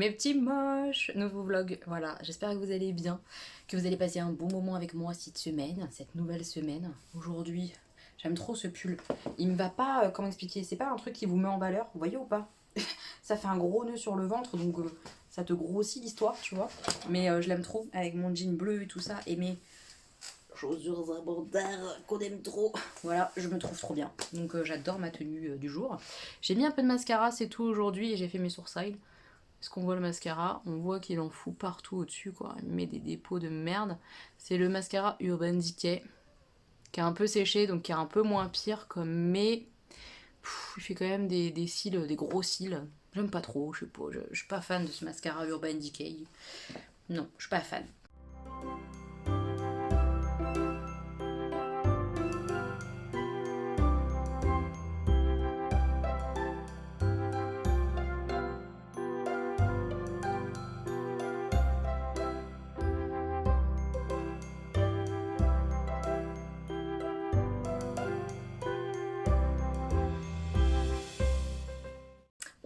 mes petits moches, nouveau vlog. Voilà, j'espère que vous allez bien, que vous allez passer un bon moment avec moi cette semaine, cette nouvelle semaine. Aujourd'hui, j'aime trop ce pull. Il me va pas, comment expliquer, c'est pas un truc qui vous met en valeur, vous voyez ou pas? Ça fait un gros nœud sur le ventre, donc ça te grossit l'histoire, tu vois. Mais je l'aime trop, avec mon jean bleu et tout ça, et mes chaussures abordeurs qu'on aime trop. Voilà, je me trouve trop bien. Donc j'adore ma tenue du jour. J'ai mis un peu de mascara, c'est tout aujourd'hui, et j'ai fait mes sourcils. Est-ce qu'on voit le mascara? On voit qu'il en fout partout au-dessus, quoi. Il met des dépôts de merde. C'est le mascara Urban Decay, qui est un peu séché, donc qui est un peu moins pire, comme, mais il fait quand même des cils, des gros cils. J'aime pas trop, je sais pas, je suis pas fan de ce mascara Urban Decay. Non, je suis pas fan.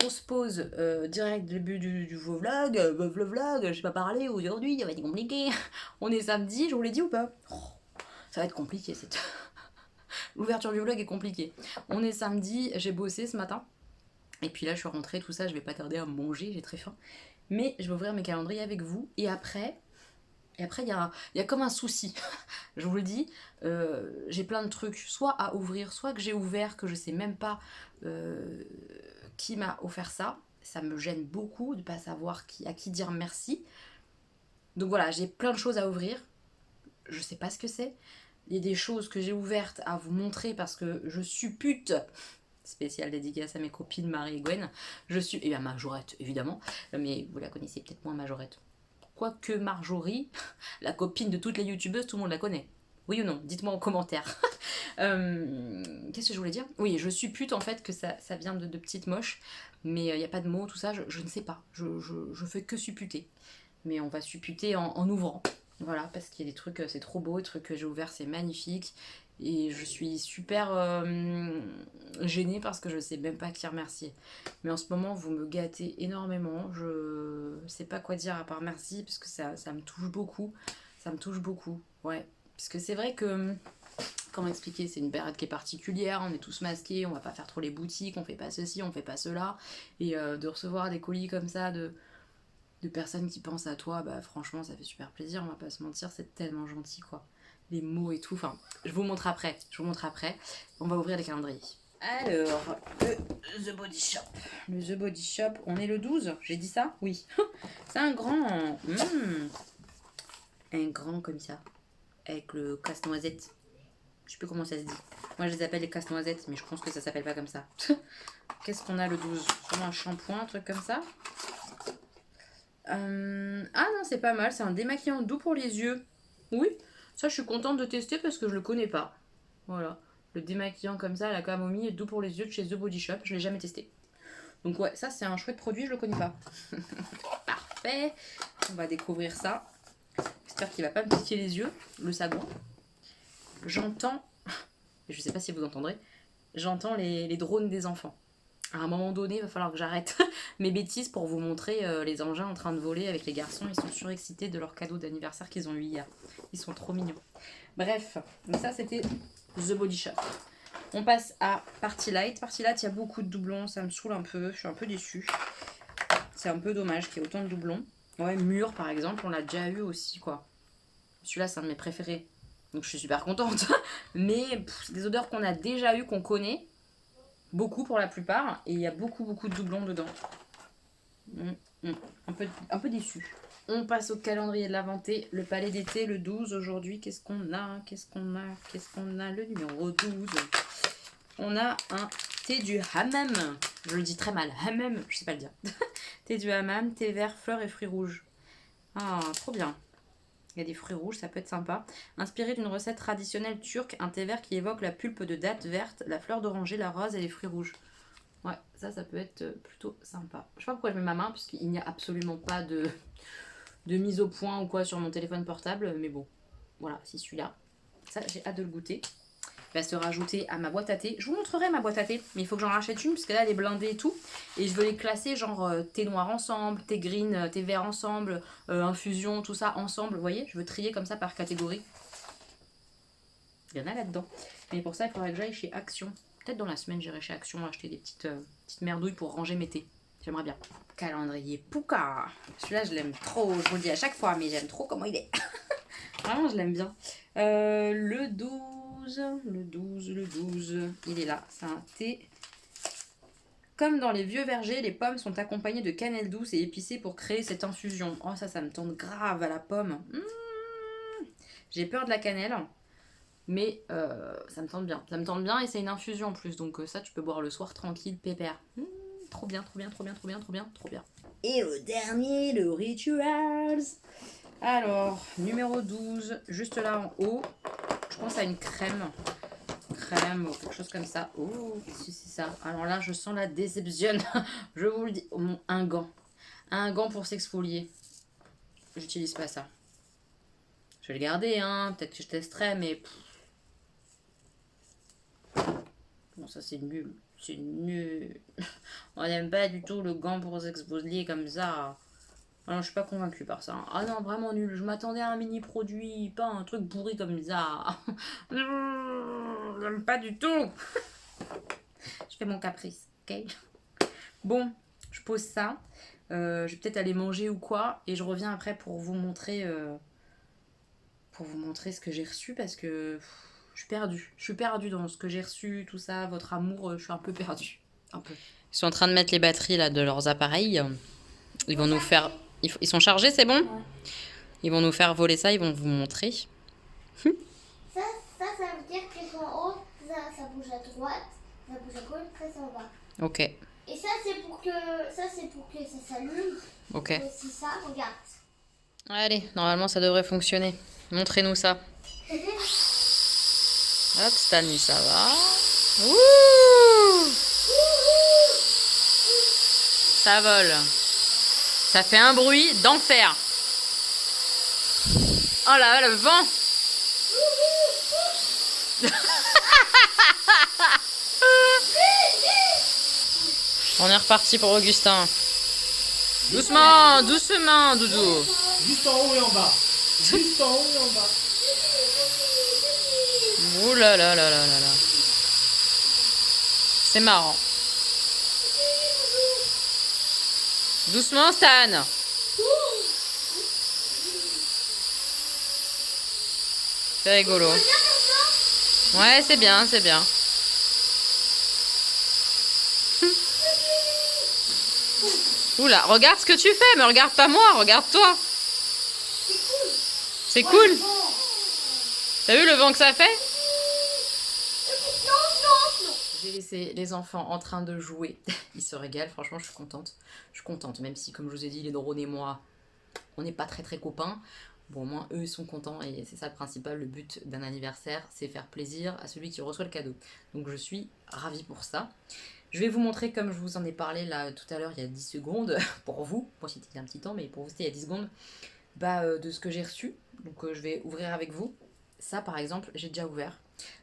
On se pose direct début du vlog, vlog, je sais pas parler aujourd'hui, ça va être compliqué. On est samedi, je vous l'ai dit ou pas? Ça va être compliqué, cette... L'ouverture du vlog est compliquée. On est samedi, j'ai bossé ce matin. Et puis là, je suis rentrée, tout ça, je vais pas tarder à manger, j'ai très faim. Mais je vais ouvrir mes calendriers avec vous. Et après, il y a comme un souci. Je vous le dis, j'ai plein de trucs, soit à ouvrir, soit que j'ai ouvert, que je sais même pas qui m'a offert ça. Ça me gêne beaucoup de pas savoir à qui dire merci. Donc voilà, j'ai plein de choses à ouvrir. Je sais pas ce que c'est. Il y a des choses que j'ai ouvertes à vous montrer parce que je suppute. Spéciale dédicace à mes copines Marie et Gwen. Et à Majorette, évidemment. Mais vous la connaissez peut-être moins, Majorette. Quoique Marjorie, la copine de toutes les youtubeuses, tout le monde la connaît. Oui ou non? Dites-moi en commentaire. Qu'est-ce que je voulais dire? Oui, je suppute en fait que ça vient de petites moches. Mais il n'y a pas de mots, tout ça, je ne sais pas. Je fais que supputer. Mais on va supputer en ouvrant. Voilà, parce qu'il y a des trucs, c'est trop beau, les trucs que j'ai ouverts, c'est magnifique. Et je suis super gênée parce que je sais même pas qui remercier. Mais en ce moment, vous me gâtez énormément. Je sais pas quoi dire à part merci parce que ça me touche beaucoup. Ça me touche beaucoup, ouais. Parce que c'est vrai que, comment expliquer, c'est une période qui est particulière, on est tous masqués, on va pas faire trop les boutiques, on fait pas ceci, on fait pas cela. Et de recevoir des colis comme ça de personnes qui pensent à toi, bah franchement, ça fait super plaisir, on va pas se mentir, c'est tellement gentil, quoi. Les mots et tout, enfin, je vous montre après. On va ouvrir les calendriers. Alors, le The Body Shop. Le The Body Shop, on est le 12, j'ai dit ça? Oui. C'est un grand... Un grand comme ça, avec le casse-noisette. Je sais plus comment ça se dit. Moi, je les appelle les casse-noisettes, mais je pense que ça s'appelle pas comme ça. Qu'est-ce qu'on a le 12? Sûrement un shampoing, un truc comme ça. Ah non, c'est pas mal, c'est un démaquillant doux pour les yeux. Oui, ça je suis contente de tester parce que je le connais pas. Voilà, le démaquillant comme ça, la camomille, doux pour les yeux de chez The Body Shop, je l'ai jamais testé. Donc ouais, ça c'est un chouette produit, je le connais pas. Parfait, on va découvrir ça. J'espère qu'il va pas me piquer les yeux, le savon. J'entends, je sais pas si vous entendrez, j'entends les drones des enfants. À un moment donné, il va falloir que j'arrête mes bêtises pour vous montrer les engins en train de voler avec les garçons. Ils sont surexcités de leur cadeau d'anniversaire qu'ils ont eu hier. Ils sont trop mignons. Bref, donc ça c'était The Body Shop. On passe à Party Light. Party Light, il y a beaucoup de doublons, ça me saoule un peu. Je suis un peu déçue. C'est un peu dommage qu'il y ait autant de doublons. Ouais, Mûr par exemple, on l'a déjà eu aussi, quoi. Celui-là, c'est un de mes préférés. Donc je suis super contente. Mais c'est des odeurs qu'on a déjà eues, qu'on connaît. Beaucoup pour la plupart, et il y a beaucoup de doublons dedans. Un peu déçu. On passe au calendrier de l'Aventé, le palais d'été, le 12 aujourd'hui. Qu'est-ce qu'on a le numéro 12. On a un thé du hammam. Je le dis très mal, hammam, je sais pas le dire. Thé du hammam, thé vert, fleurs et fruits rouges. Ah, trop bien. Il y a des fruits rouges, ça peut être sympa. Inspiré d'une recette traditionnelle turque, un thé vert qui évoque la pulpe de date verte, la fleur d'oranger, la rose et les fruits rouges. Ouais, ça peut être plutôt sympa. Je sais pas pourquoi je mets ma main, puisqu'il n'y a absolument pas de mise au point ou quoi sur mon téléphone portable. Mais bon, voilà, c'est celui-là. Ça, j'ai hâte de le goûter. va se rajouter à ma boîte à thé. Je vous montrerai ma boîte à thé, mais il faut que j'en rachète une parce que là elle est blindée et tout. Et je veux les classer genre thé noir ensemble, thé green, thé vert ensemble, infusion, tout ça ensemble. Vous voyez, je veux trier comme ça par catégorie. Il y en a là-dedans. Mais pour ça, il faudrait que j'aille chez Action. Peut-être dans la semaine, j'irai chez Action acheter des petites merdouilles pour ranger mes thés. J'aimerais bien. Calendrier Pouka. Celui-là, je l'aime trop. Je vous le dis à chaque fois, mais j'aime trop comment il est. Vraiment, je l'aime bien. Le 12, il est là. C'est un thé. Comme dans les vieux vergers, les pommes sont accompagnées de cannelle douce et épicée pour créer cette infusion. Oh, ça me tente grave à la pomme. J'ai peur de la cannelle. Mais ça me tente bien. Ça me tente bien et c'est une infusion en plus. Donc ça, tu peux boire le soir tranquille, pépère. Trop bien, trop bien, trop bien, trop bien, trop bien, trop bien. Et le dernier, le Rituals. Alors, numéro 12, juste là en haut. Je pense à une crème. Crème ou quelque chose comme ça. Oh, si c'est ça. Alors là, je sens la déception. Je vous le dis. Un gant. Un gant pour s'exfolier. J'utilise pas ça. Je vais le garder, hein. Peut-être que je testerai, mais... Bon, ça c'est nul. C'est nul. On n'aime pas du tout le gant pour s'exfolier comme ça. Alors, je suis pas convaincue par ça. Hein. Ah non, vraiment nul. Je m'attendais à un mini produit, pas un truc pourri comme ça. J'aime pas du tout. Je fais mon caprice, ok? Bon, je pose ça. Je vais peut-être aller manger ou quoi. Et je reviens après pour vous montrer ce que j'ai reçu parce que je suis perdue. Je suis perdue dans ce que j'ai reçu, tout ça, votre amour. Je suis un peu perdue. Un peu. Ils sont en train de mettre les batteries là de leurs appareils. Ils vont nous faire... Ils sont chargés, c'est bon? Ouais. Ils vont nous faire voler ça, ils vont vous montrer. Ça veut dire qu'ils sont en haut, ça bouge à droite, ça bouge à gauche, ça en bas. Ok. Et ça c'est pour que ça s'allume. Ok. Et c'est ça, regarde. Allez, normalement ça devrait fonctionner. Montrez-nous ça. Hop, Stanley, ça va. Ouh! Ça vole. Ça fait un bruit d'enfer. Oh là là, le vent. On est reparti pour Augustin. Doucement, doucement, Doudou. Juste en haut et en bas. Juste en haut et en bas. Ouh là là là là là là. C'est marrant. Doucement, Stan. C'est rigolo. Ouais, c'est bien, c'est bien. Oula, regarde ce que tu fais, mais regarde pas moi, regarde-toi. C'est cool. T'as vu le vent que ça fait? J'ai laissé les enfants en train de jouer. Ils se régalent, franchement, je suis contente. Je suis contente, même si, comme je vous ai dit, les drônes et moi, on n'est pas très très copains. Bon, au moins, eux, ils sont contents et c'est ça le principal. Le but d'un anniversaire, c'est faire plaisir à celui qui reçoit le cadeau. Donc, je suis ravie pour ça. Je vais vous montrer, comme je vous en ai parlé là tout à l'heure, il y a 10 secondes, pour vous. Moi, c'était il y a un petit temps, mais pour vous, c'était il y a 10 secondes, de ce que j'ai reçu. Donc, je vais ouvrir avec vous. Ça, par exemple, j'ai déjà ouvert.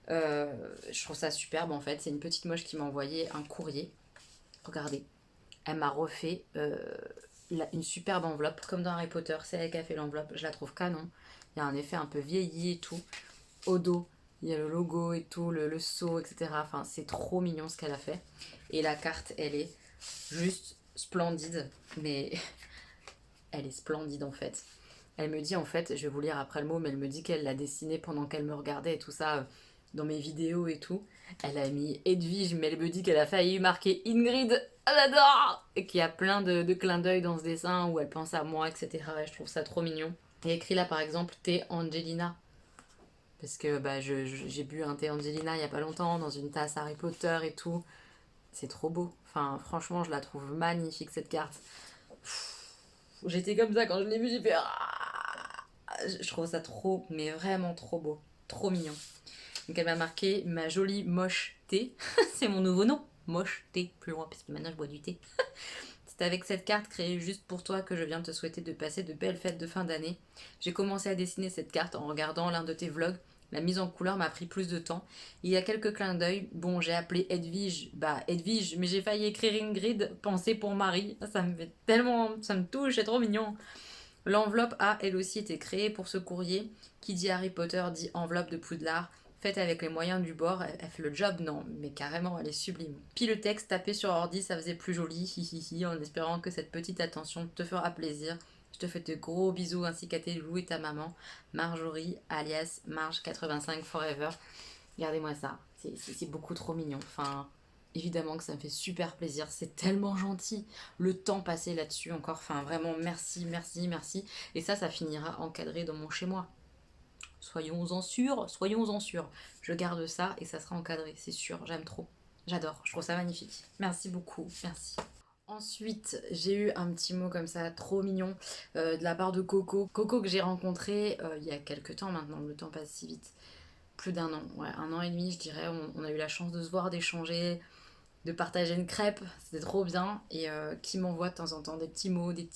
Je trouve ça superbe, en fait. C'est une petite moche qui m'a envoyé un courrier. Regardez. Elle m'a refait... une superbe enveloppe, comme dans Harry Potter, c'est elle qui a fait l'enveloppe, je la trouve canon. Il y a un effet un peu vieilli et tout. Au dos, il y a le logo et tout, le sceau, etc. Enfin, c'est trop mignon ce qu'elle a fait. Et la carte, elle est juste splendide, mais elle est splendide en fait. Elle me dit en fait, je vais vous lire après le mot, mais elle me dit qu'elle l'a dessinée pendant qu'elle me regardait et tout ça dans mes vidéos et tout. Elle a mis Edwige, mais elle me dit qu'elle a failli marquer Ingrid. J'adore! Et qu'il y a plein de clins d'œil dans ce dessin où elle pense à moi, etc. Et je trouve ça trop mignon. Il y a écrit là par exemple thé Angelina. Parce que j'ai bu un thé Angelina il y a pas longtemps dans une tasse Harry Potter et tout. C'est trop beau. Enfin, franchement, je la trouve magnifique cette carte. J'étais comme ça quand je l'ai vue, j'ai fait. Je trouve ça trop, mais vraiment trop beau. Trop mignon. Donc elle m'a marqué ma jolie moche thé. C'est mon nouveau nom. Moche thé, plus loin, parce que maintenant je bois du thé. C'est avec cette carte créée juste pour toi que je viens te souhaiter de passer de belles fêtes de fin d'année. J'ai commencé à dessiner cette carte en regardant l'un de tes vlogs La mise en couleur m'a pris plus de temps. Il y a quelques clins d'œil. Bon, j'ai appelé Edwige, Edwige, mais j'ai failli écrire Ingrid, pensée pour Marie. Ça me fait tellement, ça me touche, c'est trop mignon. L'enveloppe a elle aussi été créée pour ce courrier. Qui dit Harry Potter dit enveloppe de Poudlard. Faite avec les moyens du bord, elle fait le job, non, mais carrément, elle est sublime. Puis le texte tapé sur ordi, ça faisait plus joli, hihihi, en espérant que cette petite attention te fera plaisir. Je te fais de gros bisous ainsi qu'à tes loups et ta maman, Marjorie, alias Marge85 Forever. Regardez-moi ça, c'est beaucoup trop mignon. Enfin, évidemment que ça me fait super plaisir, c'est tellement gentil. Le temps passé là-dessus encore, enfin vraiment merci, merci, merci. Et ça finira encadré dans mon chez-moi. Soyons-en sûrs, soyons-en sûrs. Je garde ça et ça sera encadré, c'est sûr, j'aime trop. J'adore, je trouve ça magnifique. Merci beaucoup, merci. Ensuite, j'ai eu un petit mot comme ça, trop mignon, de la part de Coco. Coco que j'ai rencontré il y a quelques temps maintenant, le temps passe si vite. Plus d'un an, ouais, 1 an et demi je dirais. On a eu la chance de se voir, d'échanger, de partager une crêpe, c'était trop bien. Et qui m'envoie de temps en temps des petits mots, des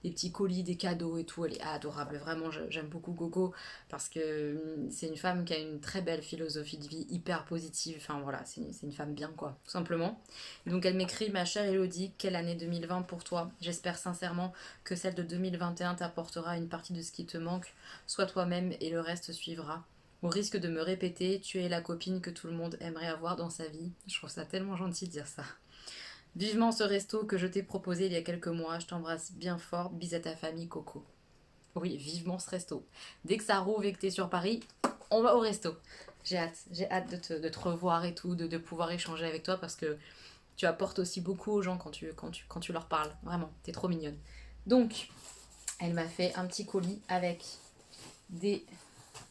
petits colis, des cadeaux et tout. Elle est adorable, vraiment, j'aime beaucoup Coco parce que c'est une femme qui a une très belle philosophie de vie, hyper positive. Enfin voilà, c'est une femme bien quoi, tout simplement. Et donc elle m'écrit: ma chère Elodie, quelle année 2020 pour toi? J'espère sincèrement que celle de 2021 t'apportera une partie de ce qui te manque. Sois toi-même et le reste suivra. Au risque de me répéter, tu es la copine que tout le monde aimerait avoir dans sa vie. Je trouve ça tellement gentil de dire ça. Vivement ce resto que je t'ai proposé il y a quelques mois. Je t'embrasse bien fort. Bis à ta famille, Coco. Oui, vivement ce resto. Dès que ça rouvre et que t'es sur Paris, on va au resto. J'ai hâte de te revoir et tout, de pouvoir échanger avec toi parce que tu apportes aussi beaucoup aux gens quand tu leur parles. Vraiment, t'es trop mignonne. Donc, elle m'a fait un petit colis avec des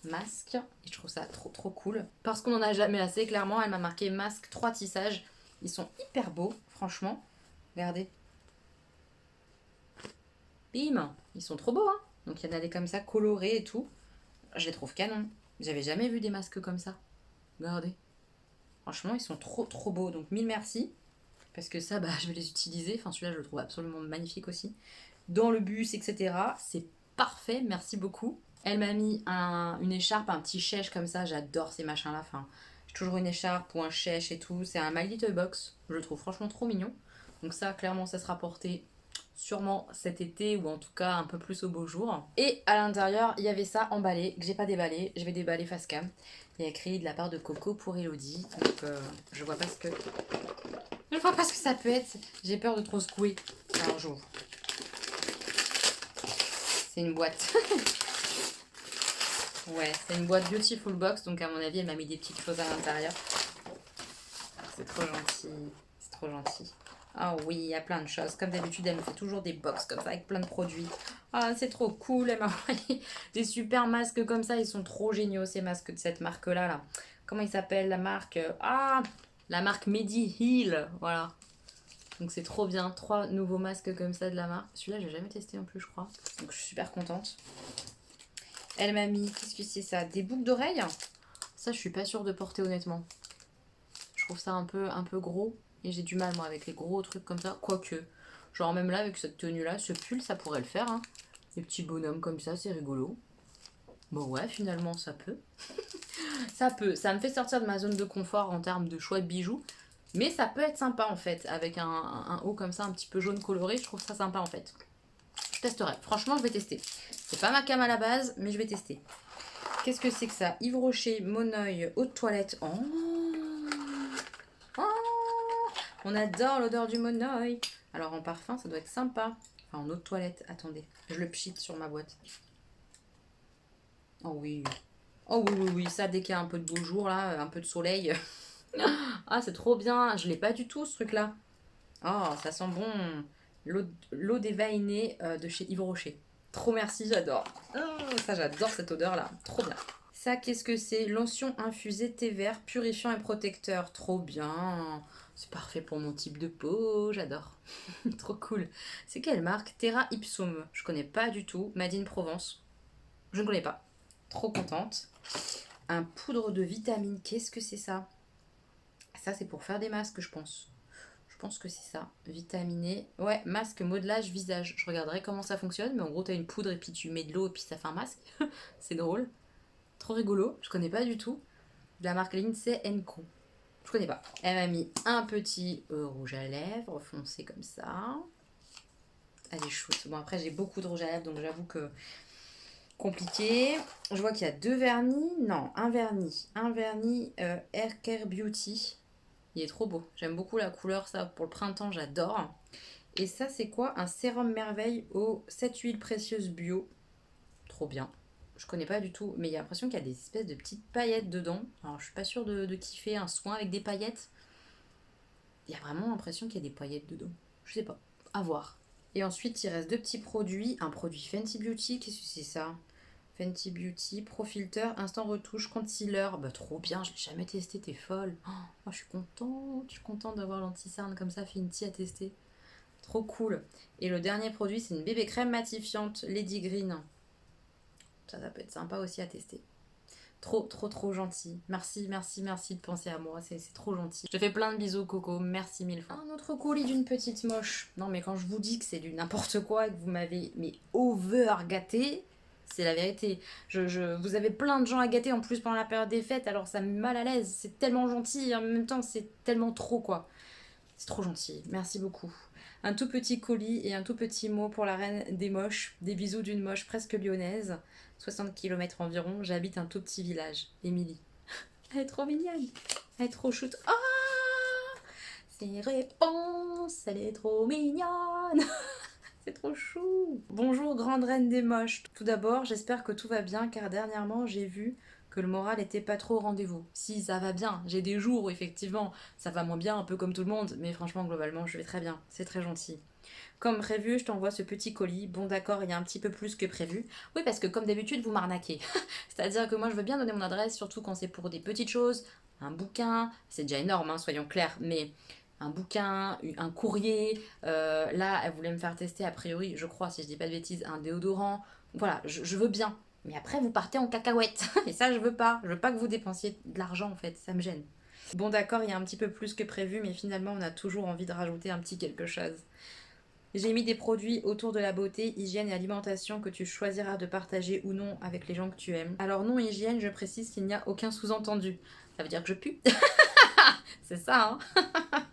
masque et je trouve ça trop cool parce qu'on en a jamais assez. Clairement, elle m'a marqué masque 3 tissages, ils sont hyper beaux franchement, regardez, bim, ils sont trop beaux hein. Donc il y en a des comme ça colorés et tout, je les trouve canon, j'avais jamais vu des masques comme ça, regardez, franchement ils sont trop beaux, donc mille merci parce que ça je vais les utiliser. Enfin celui-là je le trouve absolument magnifique aussi dans le bus, etc. C'est parfait, merci beaucoup. Elle m'a mis une écharpe, un petit chèche comme ça, j'adore ces machins là. Enfin, j'ai toujours une écharpe ou un chèche et tout. C'est un My Little Box, je le trouve franchement trop mignon. Donc ça, clairement, ça sera porté sûrement cet été ou en tout cas un peu plus au beau jour. Et à l'intérieur, il y avait ça emballé, que j'ai pas déballé. Je vais déballer face cam. Il y a écrit de la part de Coco pour Elodie. Donc je vois pas ce que... Je vois pas ce que ça peut être. J'ai peur de trop secouer. Alors j'ouvre. C'est une boîte. Ouais, c'est une boîte Beautiful Box, donc à mon avis, elle m'a mis des petites choses à l'intérieur. C'est trop gentil, c'est trop gentil. Ah oui, il y a plein de choses. Comme d'habitude, elle me fait toujours des box comme ça, avec plein de produits. Ah, c'est trop cool, elle m'a envoyé des super masques comme ça. Ils sont trop géniaux, ces masques de cette marque-là. Là. Comment il s'appelle, la marque? La marque Mediheal, voilà. Donc c'est trop bien, 3 nouveaux masques comme ça de la marque. Celui-là, j'ai jamais testé non plus, je crois. Donc je suis super contente. Elle m'a mis, qu'est-ce que c'est ça? Des boucles d'oreilles. Ça, je suis pas sûre de porter honnêtement. Je trouve ça un peu gros. Et j'ai du mal, moi, avec les gros trucs comme ça. Quoique, genre même là, avec cette tenue-là, ce pull, ça pourrait le faire. Hein. Les petits bonhommes comme ça, c'est rigolo. Bon ouais, finalement, ça peut. Ça peut. Ça me fait sortir de ma zone de confort en termes de choix de bijoux. Mais ça peut être sympa, en fait. Avec un haut comme ça, un petit peu jaune coloré. Je trouve ça sympa, en fait. Je testerai. Franchement, je vais tester. C'est pas ma cam à la base, mais je vais tester. Qu'est-ce que c'est que ça? Yves Rocher, Monoeil, eau de toilette. On adore l'odeur du Monoeil. Alors en parfum, ça doit être sympa. Enfin, en eau de toilette. Attendez, je le pchite sur ma boîte. Oh oui. Oh oui. Ça, dès qu'il y a un peu de beau jour, là, un peu de soleil. Ah, c'est trop bien. Je l'ai pas du tout, ce truc-là. Oh, ça sent bon. L'eau déveinée de chez Yves Rocher. Trop merci, j'adore. Ça, j'adore cette odeur-là. Trop bien. Ça, qu'est-ce que c'est? Lotion infusée thé vert, purifiant et protecteur. Trop bien. C'est parfait pour mon type de peau. J'adore. Trop cool. C'est quelle marque? Terra Ipsum. Je connais pas du tout. Made in Provence. Je ne connais pas. Trop contente. Un poudre de vitamine. Qu'est-ce que c'est ça? Ça, c'est pour faire des masques, je pense. Je pense que c'est ça. Vitaminé. Ouais, masque modelage visage. Je regarderai comment ça fonctionne. Mais en gros, t'as une poudre et puis tu mets de l'eau et puis ça fait un masque. C'est drôle. Trop rigolo, je connais pas du tout. De la marque Lindsay & Co. Je connais pas. Elle m'a mis un petit rouge à lèvres foncé comme ça. Elle est chouette. Bon, après, j'ai beaucoup de rouge à lèvres, donc j'avoue que compliqué. Je vois qu'il y a 2 vernis. Non, un vernis. Un vernis Hair Care Beauty. Il est trop beau. J'aime beaucoup la couleur, ça. Pour le printemps, j'adore. Et ça, c'est quoi? Un sérum merveille aux 7 huiles précieuses bio. Trop bien. Je connais pas du tout, mais il y a l'impression qu'il y a des espèces de petites paillettes dedans. Alors, je suis pas sûre de kiffer un soin avec des paillettes. Il y a vraiment l'impression qu'il y a des paillettes dedans. Je sais pas. À voir. Et ensuite, il reste 2 petits produits. Un produit Fenty Beauty. Qu'est-ce que c'est ça? Fenty Beauty Pro Filter Instant Retouche Concealer. Bah, trop bien, je l'ai jamais testé, t'es folle. Oh, je suis contente d'avoir l'anti-cerne comme ça, Fenty à tester. Trop cool. Et le dernier produit, c'est une bébé crème matifiante Lady Green. Ça peut être sympa aussi à tester. Trop gentil. Merci de penser à moi. C'est trop gentil. Je te fais plein de bisous, Coco. Merci 1000 fois. Un autre colis d'une petite moche. Non, mais quand je vous dis que c'est du n'importe quoi et que vous m'avez over gâté, c'est la vérité. Vous avez plein de gens à gâter en plus pendant la période des fêtes, alors ça me met mal à l'aise. C'est tellement gentil et en même temps, c'est tellement trop, quoi. C'est trop gentil. Merci beaucoup. Un tout petit colis et un tout petit mot pour la reine des moches. Des bisous d'une moche presque lyonnaise. 60 km environ. J'habite un tout petit village. Émilie. Elle est trop mignonne. Elle est trop chouette. Ah, ses réponses. Elle est trop mignonne. C'est trop chou. Bonjour grande reine des moches. Tout d'abord, j'espère que tout va bien car dernièrement, j'ai vu que le moral était pas trop au rendez-vous. Si, ça va bien. J'ai des jours où effectivement, ça va moins bien, un peu comme tout le monde, mais franchement, globalement, je vais très bien. C'est très gentil. Comme prévu, je t'envoie ce petit colis. Bon d'accord, il y a un petit peu plus que prévu. Oui, parce que comme d'habitude, vous m'arnaquez. C'est-à-dire que moi, je veux bien donner mon adresse, surtout quand c'est pour des petites choses. Un bouquin, c'est déjà énorme, hein, soyons clairs, mais un bouquin, un courrier. Là, elle voulait me faire tester, a priori, je crois, si je dis pas de bêtises, un déodorant. Voilà, je veux bien. Mais après, vous partez en cacahuète. Et ça, je veux pas. Je veux pas que vous dépensiez de l'argent, en fait. Ça me gêne. Bon, d'accord, il y a un petit peu plus que prévu, mais finalement, on a toujours envie de rajouter un petit quelque chose. J'ai mis des produits autour de la beauté, hygiène et alimentation que tu choisiras de partager ou non avec les gens que tu aimes. Alors non hygiène, je précise qu'il n'y a aucun sous-entendu. Ça veut dire que je pue. C'est ça, hein.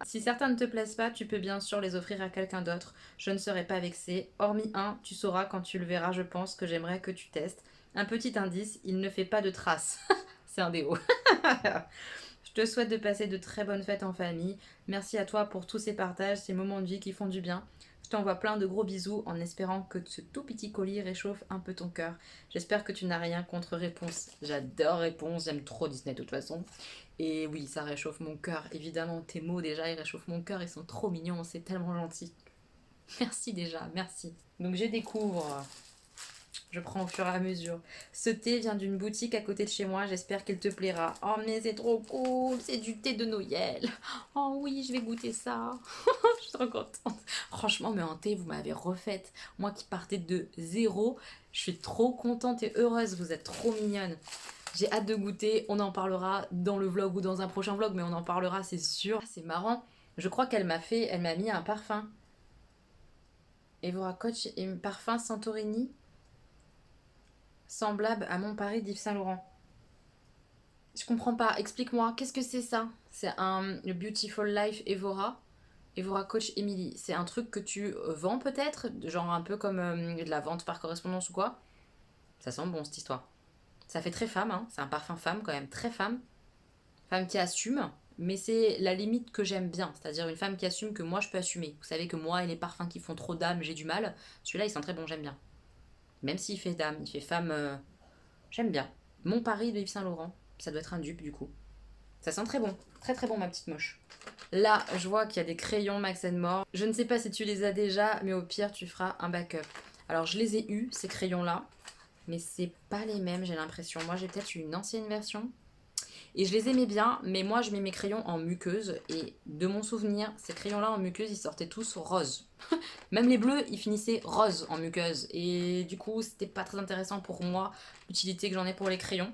Si certains ne te plaisent pas, tu peux bien sûr les offrir à quelqu'un d'autre. Je ne serai pas vexée. Hormis un, tu sauras quand tu le verras, je pense, que j'aimerais que tu testes. Un petit indice, il ne fait pas de traces. C'est un déo. Je te souhaite de passer de très bonnes fêtes en famille. Merci à toi pour tous ces partages, ces moments de vie qui font du bien. Je t'envoie plein de gros bisous en espérant que ce tout petit colis réchauffe un peu ton cœur. J'espère que tu n'as rien contre Réponse. J'adore Réponse, j'aime trop Disney de toute façon. Et oui, ça réchauffe mon cœur. Évidemment, tes mots déjà, ils réchauffent mon cœur, ils sont trop mignons, c'est tellement gentil. Merci déjà, merci. Donc je découvre... Je prends au fur et à mesure. Ce thé vient d'une boutique à côté de chez moi. J'espère qu'il te plaira. Oh, mais c'est trop cool. C'est du thé de Noël. Oh oui, je vais goûter ça. Je suis trop contente. Franchement, mais en thé, vous m'avez refaite. Moi qui partais de zéro, je suis trop contente et heureuse. Vous êtes trop mignonne. J'ai hâte de goûter. On en parlera dans le vlog ou dans un prochain vlog, mais on en parlera, c'est sûr. C'est marrant. Je crois qu'elle m'a mis un parfum. Evora Coach et un parfum Santorini. Semblable à Mon Paris d'Yves Saint Laurent. Je comprends pas, explique-moi, qu'est-ce que c'est ça? C'est le Beautiful Life Evora Coach Emily. C'est un truc que tu vends peut-être? Genre un peu comme de la vente par correspondance ou quoi? Ça sent bon cette histoire. Ça fait très femme, hein. C'est un parfum femme quand même, très femme. Femme qui assume, mais c'est la limite que j'aime bien. C'est-à-dire une femme qui assume que moi je peux assumer. Vous savez que moi et les parfums qui font trop d'âme, j'ai du mal. Celui-là il sent très bon, j'aime bien. Même s'il fait dame, il fait femme, j'aime bien. Mon Paris de Yves Saint Laurent, ça doit être un dupe du coup. Ça sent très bon, très très bon ma petite moche. Là, je vois qu'il y a des crayons Max & More. Je ne sais pas si tu les as déjà, mais au pire, tu feras un backup. Alors, je les ai eus, ces crayons-là, mais c'est pas les mêmes, j'ai l'impression. Moi, j'ai peut-être eu une ancienne version. Et je les aimais bien, mais moi, je mets mes crayons en muqueuse. Et de mon souvenir, ces crayons-là en muqueuse, ils sortaient tous roses. Même les bleus, ils finissaient roses en muqueuse. Et du coup, c'était pas très intéressant pour moi, l'utilité que j'en ai pour les crayons.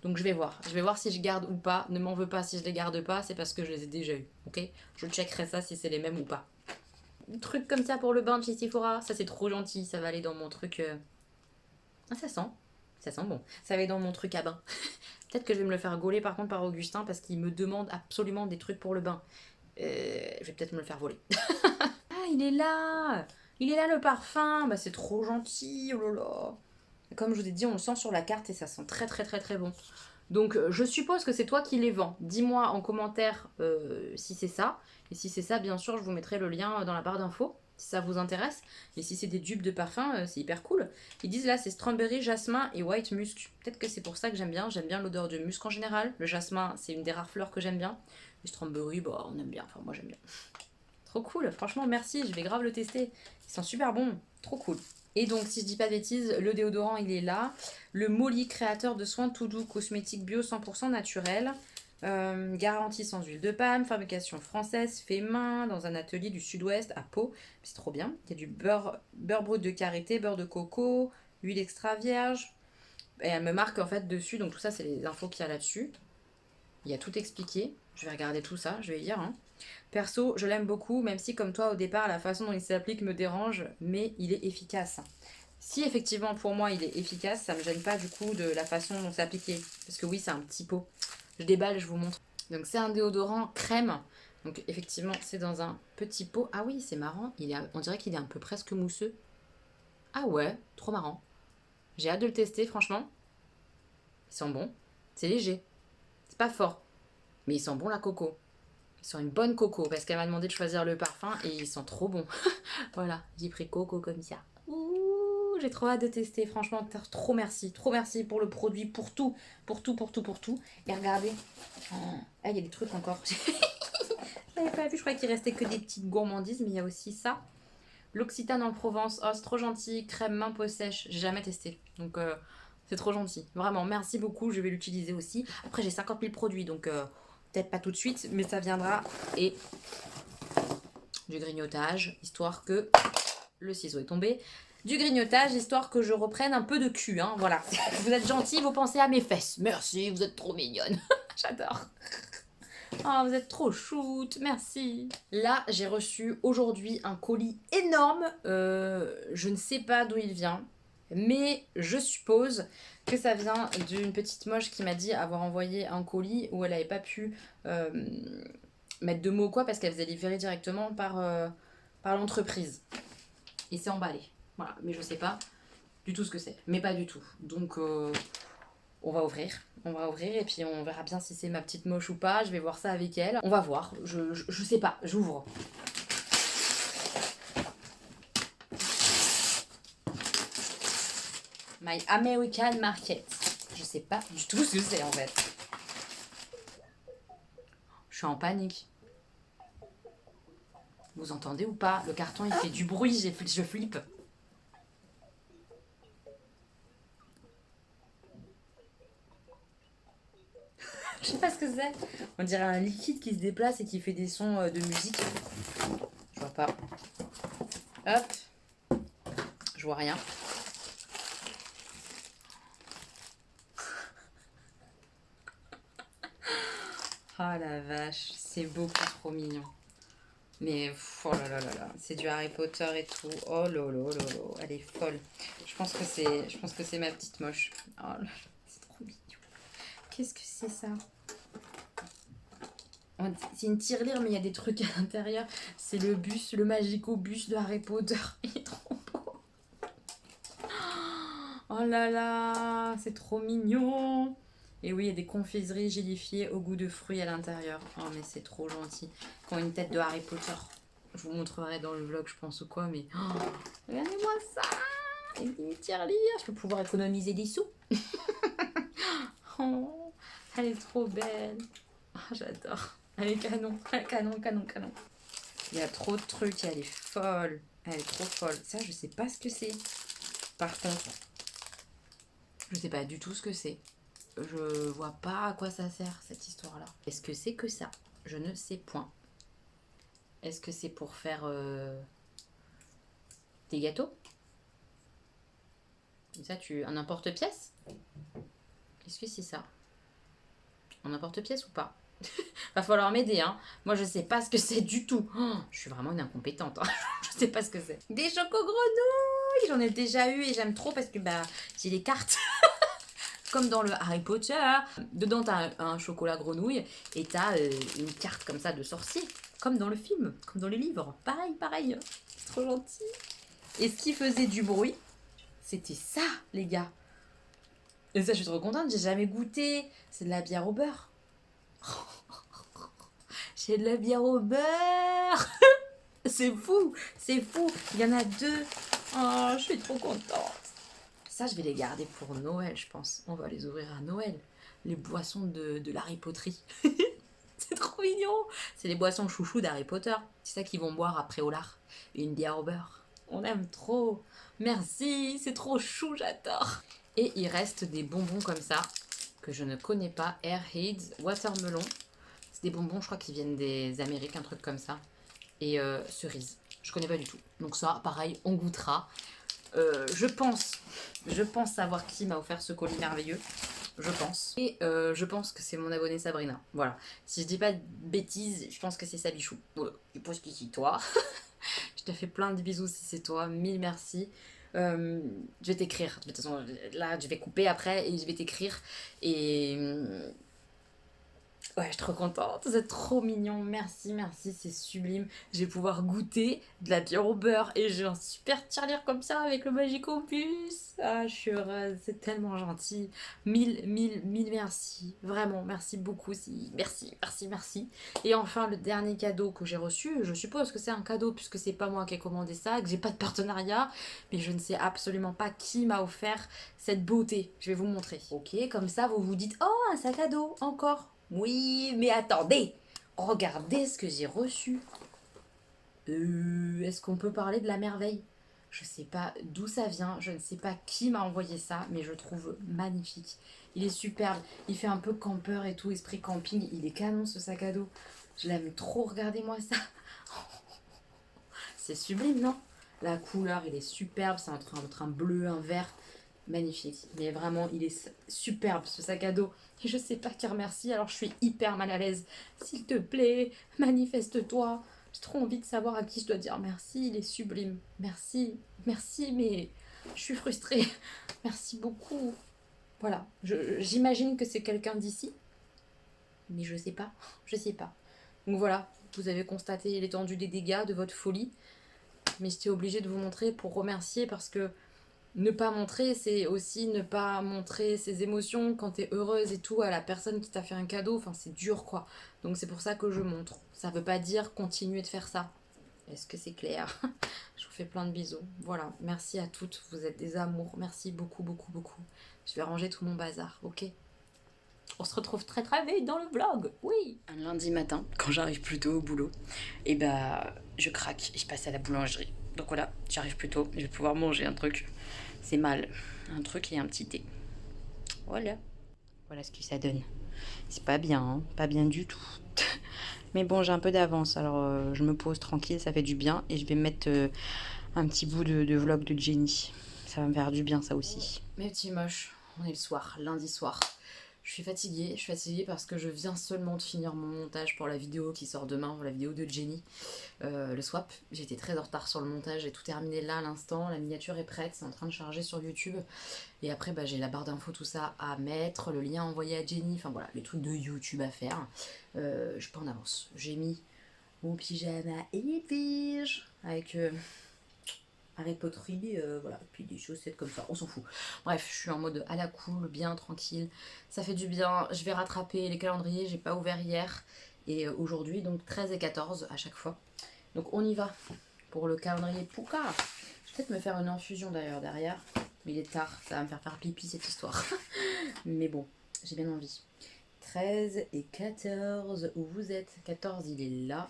Donc je vais voir. Je vais voir si je garde ou pas. Ne m'en veux pas si je les garde pas, c'est parce que je les ai déjà eus. Ok? Je checkerai ça si c'est les mêmes ou pas. Un truc comme ça pour le bain de chez Sephora. Ça, c'est trop gentil. Ça va aller dans mon truc... Ah, ça sent. Ça sent bon. Ça va être dans mon truc à bain. Peut-être que je vais me le faire gauler par contre par Augustin parce qu'il me demande absolument des trucs pour le bain. Je vais peut-être me le faire voler. Ah, il est là! Il est là le parfum! Bah c'est trop gentil, oh là là! Comme je vous ai dit, on le sent sur la carte et ça sent très très très très bon. Donc je suppose que c'est toi qui les vends. Dis-moi en commentaire si c'est ça. Et si c'est ça, bien sûr, je vous mettrai le lien dans la barre d'infos, si ça vous intéresse. Et si c'est des dupes de parfum, c'est hyper cool. Ils disent là, c'est strawberry, jasmin et white musk. Peut-être que c'est pour ça que j'aime bien. J'aime bien l'odeur de musc en général. Le jasmin, c'est une des rares fleurs que j'aime bien. Les strawberry, bah, on aime bien. Enfin, moi, j'aime bien. Trop cool. Franchement, merci. Je vais grave le tester. Ils sont super bons. Trop cool. Et donc, si je dis pas de bêtises, le déodorant, il est là. Le Molly, créateur de soins tout doux, cosmétique bio 100% naturel. Garantie sans huile de palme, fabrication française, fait main, dans un atelier du sud-ouest à Pau. C'est trop bien. Il y a du beurre brut de karité, beurre de coco, huile extra vierge. Et elle me marque en fait dessus, donc tout ça, c'est les infos qu'il y a là-dessus. Il y a tout expliqué. Je vais regarder tout ça, je vais lire. Hein. Perso, je l'aime beaucoup, même si comme toi au départ, la façon dont il s'applique me dérange, mais il est efficace. Si effectivement pour moi il est efficace, ça me gêne pas du coup de la façon dont c'est appliqué. Parce que oui, c'est un petit pot. Je déballe, je vous montre. Donc c'est un déodorant crème. Donc effectivement, c'est dans un petit pot. Ah oui, c'est marrant. On dirait qu'il est un peu presque mousseux. Ah ouais, trop marrant. J'ai hâte de le tester, franchement. Il sent bon. C'est léger. C'est pas fort. Mais il sent bon la coco. Il sent une bonne coco. Parce qu'elle m'a demandé de choisir le parfum et il sent trop bon. Voilà, j'ai pris coco comme ça. Ouh, j'ai trop hâte de tester. Franchement, trop merci. Trop merci pour le produit, pour tout. Pour tout. Et regardez. Ah, il y a des trucs encore. Je n'avais pas vu. Je croyais qu'il restait que des petites gourmandises. Mais il y a aussi ça. L'Occitane en Provence. Oh, c'est trop gentil. Crème main peau sèche. J'ai jamais testé. Donc, c'est trop gentil. Vraiment, merci beaucoup. Je vais l'utiliser aussi. Après, j'ai 50 000 produits. Donc, peut-être pas tout de suite. Mais ça viendra. Et du grignotage. Histoire que le ciseau est tombé. Du grignotage, histoire que je reprenne un peu de cul. Hein. Voilà. Vous êtes gentils, vous pensez à mes fesses. Merci, vous êtes trop mignonne. J'adore. Oh, vous êtes trop shoot, merci. Là, j'ai reçu aujourd'hui un colis énorme. Je ne sais pas d'où il vient, mais je suppose que ça vient d'une petite moche qui m'a dit avoir envoyé un colis où elle n'avait pas pu mettre de mots quoi parce qu'elle faisait livrer directement par l'entreprise. Et c'est emballé. Voilà, mais je sais pas du tout ce que c'est. Mais pas du tout. Donc, on va ouvrir. On va ouvrir et puis on verra bien si c'est ma petite moche ou pas. Je vais voir ça avec elle. On va voir. Je sais pas. J'ouvre. My American Market. Je sais pas du tout ce que c'est en fait. Je suis en panique. Vous entendez ou pas? Le carton il fait du bruit. Je flippe. Je sais pas ce que c'est. On dirait un liquide qui se déplace et qui fait des sons de musique. Je vois pas. Hop. Je vois rien. Oh la vache, c'est beaucoup trop mignon. Mais oh là là là là, c'est du Harry Potter et tout. Oh là là là là, elle est folle. Je pense que c'est ma petite moche. Oh là là, c'est trop mignon. Qu'est-ce que c'est ça? C'est une tirelire, mais il y a des trucs à l'intérieur. C'est le bus, le magico bus de Harry Potter. Il est trop beau. Oh là là, c'est trop mignon. Et oui, il y a des confiseries gélifiées au goût de fruits à l'intérieur. Oh, mais c'est trop gentil. Qui ont une tête de Harry Potter. Je vous montrerai dans le vlog, je pense, ou quoi, mais... Oh, regardez-moi ça. Une tirelire. Je vais pouvoir économiser des sous. Oh, elle est trop belle. Oh, j'adore. Elle est canon. Canon. Il y a trop de trucs. Elle est folle. Elle est trop folle. Ça, je sais pas ce que c'est. Par contre, je sais pas du tout ce que c'est. Je vois pas à quoi ça sert cette histoire-là. Est-ce que c'est que ça? Je ne sais point. Est-ce que c'est pour faire des gâteaux? Ça, un emporte-pièce? Est-ce que c'est ça? Un emporte-pièce ou pas? Va falloir m'aider, hein. Moi, je sais pas ce que c'est du tout. Oh, je suis vraiment une incompétente. Hein. Je sais pas ce que c'est. Des choco-grenouilles! J'en ai déjà eu et j'aime trop parce que j'ai les cartes. comme dans le Harry Potter. Dedans, t'as un chocolat grenouille et t'as une carte comme ça de sorcier, comme dans le film, comme dans les livres. Pareil, pareil. C'est trop gentil. Et ce qui faisait du bruit, c'était ça, les gars. Et ça, je suis trop contente, j'ai jamais goûté. C'est de la bière au beurre. J'ai de la bière au beurre. C'est fou, c'est fou. Il y en a 2. Oh, je suis trop contente. Ça, je vais les garder pour Noël, je pense. On va les ouvrir à Noël. Les boissons de l'Harry Potterie. C'est trop mignon. C'est les boissons chouchou d'Harry Potter. C'est ça qu'ils vont boire après au lard. Une bière au beurre. On aime trop. Merci, c'est trop chou, j'adore. Et il reste des bonbons comme ça, que je ne connais pas. Airheads, Watermelon. C'est des bonbons, je crois, qui viennent des Amériques, un truc comme ça. Et cerise. Je connais pas du tout. Donc ça, pareil, on goûtera. Je pense savoir qui m'a offert ce colis merveilleux. Je pense. Et je pense que c'est mon abonnée Sabrina. Voilà. Si je dis pas de bêtises, je pense que c'est Sabichou. Voilà. Je pense que c'est toi. Je te fais plein de bisous si c'est toi. Mille merci. Je vais t'écrire. De toute façon, là, je vais couper après et je vais t'écrire. Et ouais, je suis trop contente, c'est trop mignon, merci, merci, c'est sublime. Je vais pouvoir goûter de la bière au beurre et j'ai un super tirelire comme ça avec le Magic Opus. Ah, je suis heureuse, c'est tellement gentil. Mille merci, vraiment, merci beaucoup, merci, merci, merci. Et enfin, le dernier cadeau que j'ai reçu, je suppose que c'est un cadeau puisque c'est pas moi qui ai commandé ça, que j'ai pas de partenariat, mais je ne sais absolument pas qui m'a offert cette beauté. Je vais vous montrer. Ok, comme ça, vous vous dites, oh, un sac à dos, encore. Oui, mais attendez, regardez ce que j'ai reçu. Est-ce qu'on peut parler de la merveille? Je sais pas d'où ça vient, je ne sais pas qui m'a envoyé ça, mais je trouve magnifique. Il est superbe, il fait un peu campeur et tout, esprit camping, il est canon ce sac à dos. Je l'aime trop, regardez-moi ça. C'est sublime, non? La couleur, il est superbe, c'est entre un bleu, un vert. Magnifique, mais vraiment il est superbe ce sac à dos et je sais pas qui remercier, alors je suis hyper mal à l'aise. S'il te plaît, manifeste-toi, j'ai trop envie de savoir à qui je dois dire merci, il est sublime. Merci, merci, mais je suis frustrée. Merci beaucoup. Voilà, j'imagine que c'est quelqu'un d'ici, mais je sais pas, Donc voilà, vous avez constaté l'étendue des dégâts de votre folie, mais j'étais obligée de vous montrer pour remercier parce que ne pas montrer, c'est aussi ne pas montrer ses émotions quand t'es heureuse et tout à la personne qui t'a fait un cadeau. Enfin, c'est dur, quoi. Donc c'est pour ça que je montre. Ça veut pas dire continuer de faire ça. Est-ce que c'est clair? Je vous fais plein de bisous. Voilà, merci à toutes. Vous êtes des amours. Merci beaucoup, beaucoup, beaucoup. Je vais ranger tout mon bazar, ok? On se retrouve très très vite dans le vlog, oui. Un lundi matin, quand j'arrive plus tôt au boulot, et je craque et je passe à la boulangerie. Donc voilà, j'arrive plus tôt, je vais pouvoir manger un truc. C'est mal, un truc et un petit thé. Voilà. Voilà ce que ça donne. C'est pas bien, hein, pas bien du tout. Mais bon, j'ai un peu d'avance, alors je me pose tranquille, ça fait du bien. Et je vais mettre un petit bout de vlog de Jenny. Ça va me faire du bien, ça aussi. Mes petits moches, on est le soir, lundi soir. Je suis fatiguée parce que je viens seulement de finir mon montage pour la vidéo qui sort demain, la vidéo de Jenny, le swap. J'étais très en retard sur le montage, j'ai tout terminé là à l'instant, la miniature est prête, c'est en train de charger sur YouTube. Et après j'ai la barre d'infos, tout ça à mettre, le lien envoyé à Jenny, enfin voilà, les trucs de YouTube à faire. Je suis pas en avance, j'ai mis mon pyjama épige avec... Harry Potter, voilà, puis des chaussettes comme ça, on s'en fout. Bref, je suis en mode à la cool, bien, tranquille, ça fait du bien. Je vais rattraper les calendriers, j'ai pas ouvert hier et aujourd'hui, donc 13 et 14 à chaque fois. Donc on y va pour le calendrier Pouka. Je vais peut-être me faire une infusion d'ailleurs derrière, mais il est tard, ça va me faire pipi cette histoire. Mais bon, j'ai bien envie. 13 et 14, où vous êtes? 14, il est là.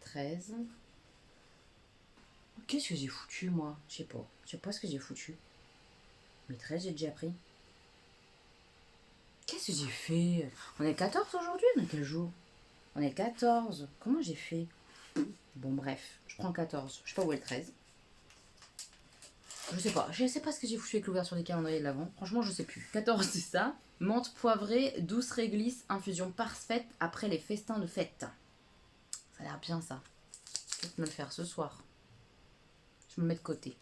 13... Qu'est-ce que j'ai foutu, moi? Je sais pas ce que j'ai foutu. Mais 13, j'ai déjà pris. Qu'est-ce que j'ai fait? On est le 14 aujourd'hui? On est quel jour? On est le 14. Comment j'ai fait? Bon, bref, je prends 14. Je sais pas où est le 13. Je sais pas ce que j'ai foutu avec l'ouverture des calendriers de l'avant. Franchement, je sais plus. 14, c'est ça. Menthe poivrée, douce réglisse, infusion parfaite après les festins de fête. Ça a l'air bien, ça. Je vais peut-être me le faire ce soir. Je me mets de côté.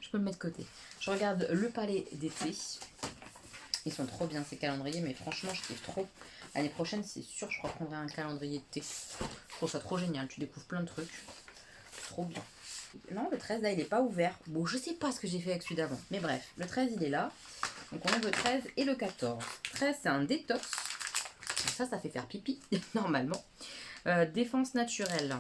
Je peux me mettre de côté. Je regarde le palais d'été. Ils sont trop bien ces calendriers, mais franchement, je kiffe trop. L'année prochaine, c'est sûr, je reprendrai un calendrier de thé. Je trouve ça trop génial. Tu découvres plein de trucs. Trop bien. Non, le 13, là, il n'est pas ouvert. Bon, je sais pas ce que j'ai fait avec celui d'avant. Mais bref, le 13, il est là. Donc, on a le 13 et le 14. 13, c'est un détox. Ça fait faire pipi, normalement. Défense naturelle.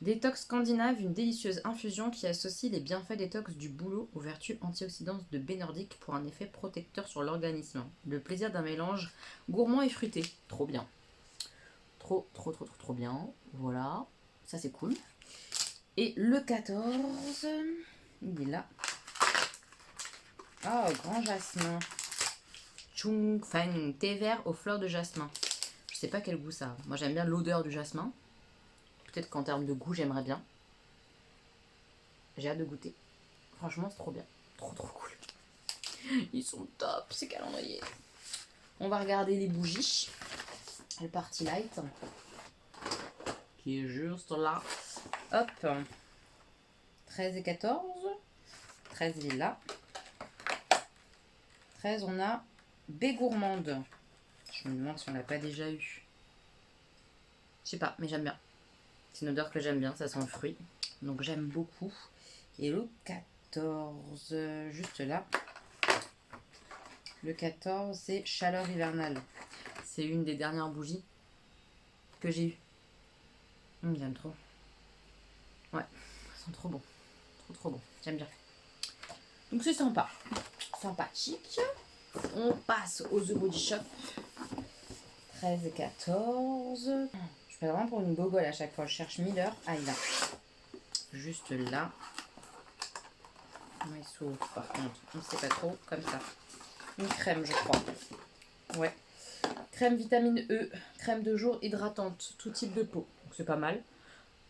Détox scandinave, une délicieuse infusion qui associe les bienfaits détox du bouleau aux vertus antioxydantes de baie nordique pour un effet protecteur sur l'organisme. Le plaisir d'un mélange gourmand et fruité. Trop bien. Trop bien. Voilà. Ça, c'est cool. Et le 14, il est là. Ah, grand jasmin. Chung Fang, thé vert aux fleurs de jasmin. Je sais pas quel goût ça a. Moi, j'aime bien l'odeur du jasmin. Peut-être qu'en termes de goût, j'aimerais bien. J'ai hâte de goûter. Franchement, c'est trop bien. Trop cool. Ils sont top, ces calendriers. On va regarder les bougies. Le Party Light. Qui est juste là. Hop. 13 et 14. 13, il est là. 13, on a baie gourmande. Je me demande si on l'a pas déjà eu. Je sais pas, mais j'aime bien. C'est une odeur que j'aime bien, ça sent le fruit. Donc j'aime beaucoup. Et le 14, juste là. Le 14, c'est chaleur hivernale. C'est une des dernières bougies que j'ai eues. J'aime trop. Ouais, ça sent trop bon. Trop bon. J'aime bien. Donc c'est sympa. Sympathique. On passe aux The Body Shop. 13 et 14. Je fais vraiment pour une gogole à chaque fois. Je cherche Miller. Ah, il a. Juste là. Il s'ouvre par contre. On ne sait pas trop. Comme ça. Une crème, je crois. Ouais. Crème vitamine E. Crème de jour hydratante. Tout type de peau. Donc c'est pas mal.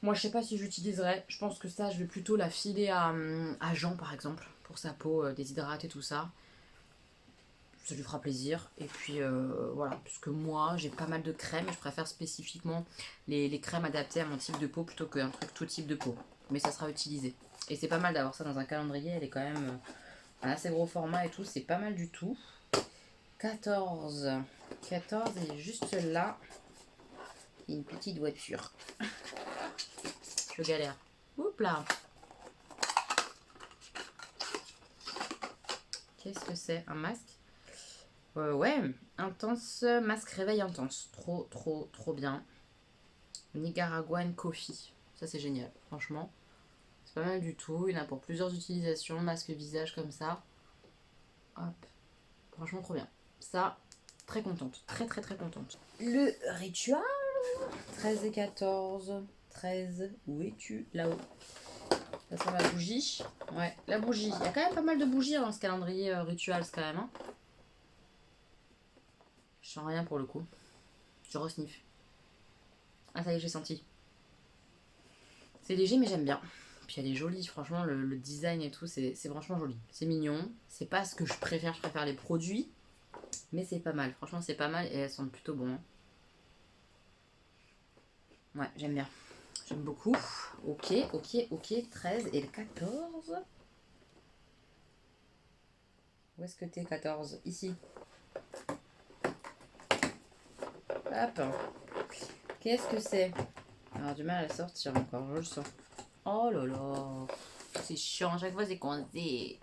Moi, je sais pas si j'utiliserai. Je pense que ça, je vais plutôt la filer à Jean, par exemple. Pour sa peau déshydratée, tout ça. Ça lui fera plaisir. Et puis voilà, puisque moi j'ai pas mal de crèmes, je préfère spécifiquement les crèmes adaptées à mon type de peau plutôt qu'un truc tout type de peau. Mais ça sera utilisé. Et c'est pas mal d'avoir ça dans un calendrier, elle est quand même un assez gros format et tout, c'est pas mal du tout. 14. 14 et juste là, une petite voiture. Je galère. Oups là. Qu'est-ce que c'est? Un masque? Ouais, intense, masque réveil intense. Trop bien. Nicaraguan Coffee. Ça, c'est génial, franchement. C'est pas mal du tout. Il y en a pour plusieurs utilisations. Masque visage comme ça. Hop. Franchement, trop bien. Ça, très contente. Très contente. Le rituel. 13 et 14. 13. Où es-tu? Là-haut. Ça sent la bougie. Ouais, la bougie. Il y a quand même pas mal de bougies dans ce calendrier ritual, quand même. Hein. Je sens rien pour le coup. Je resniff. Ah ça y est, j'ai senti. C'est léger mais j'aime bien. Puis elle est jolie, franchement, le design et tout, c'est franchement joli. C'est mignon. C'est pas ce que je préfère les produits. Mais c'est pas mal. Franchement, c'est pas mal et elles sentent plutôt bon. Ouais, j'aime bien. J'aime beaucoup. Ok. 13 et le 14. Où est-ce que t'es, 14? Ici. Hop. Qu'est-ce que c'est? Alors, du mal à sortir encore, je le sens. Oh là là. C'est chiant, à chaque fois c'est coincé.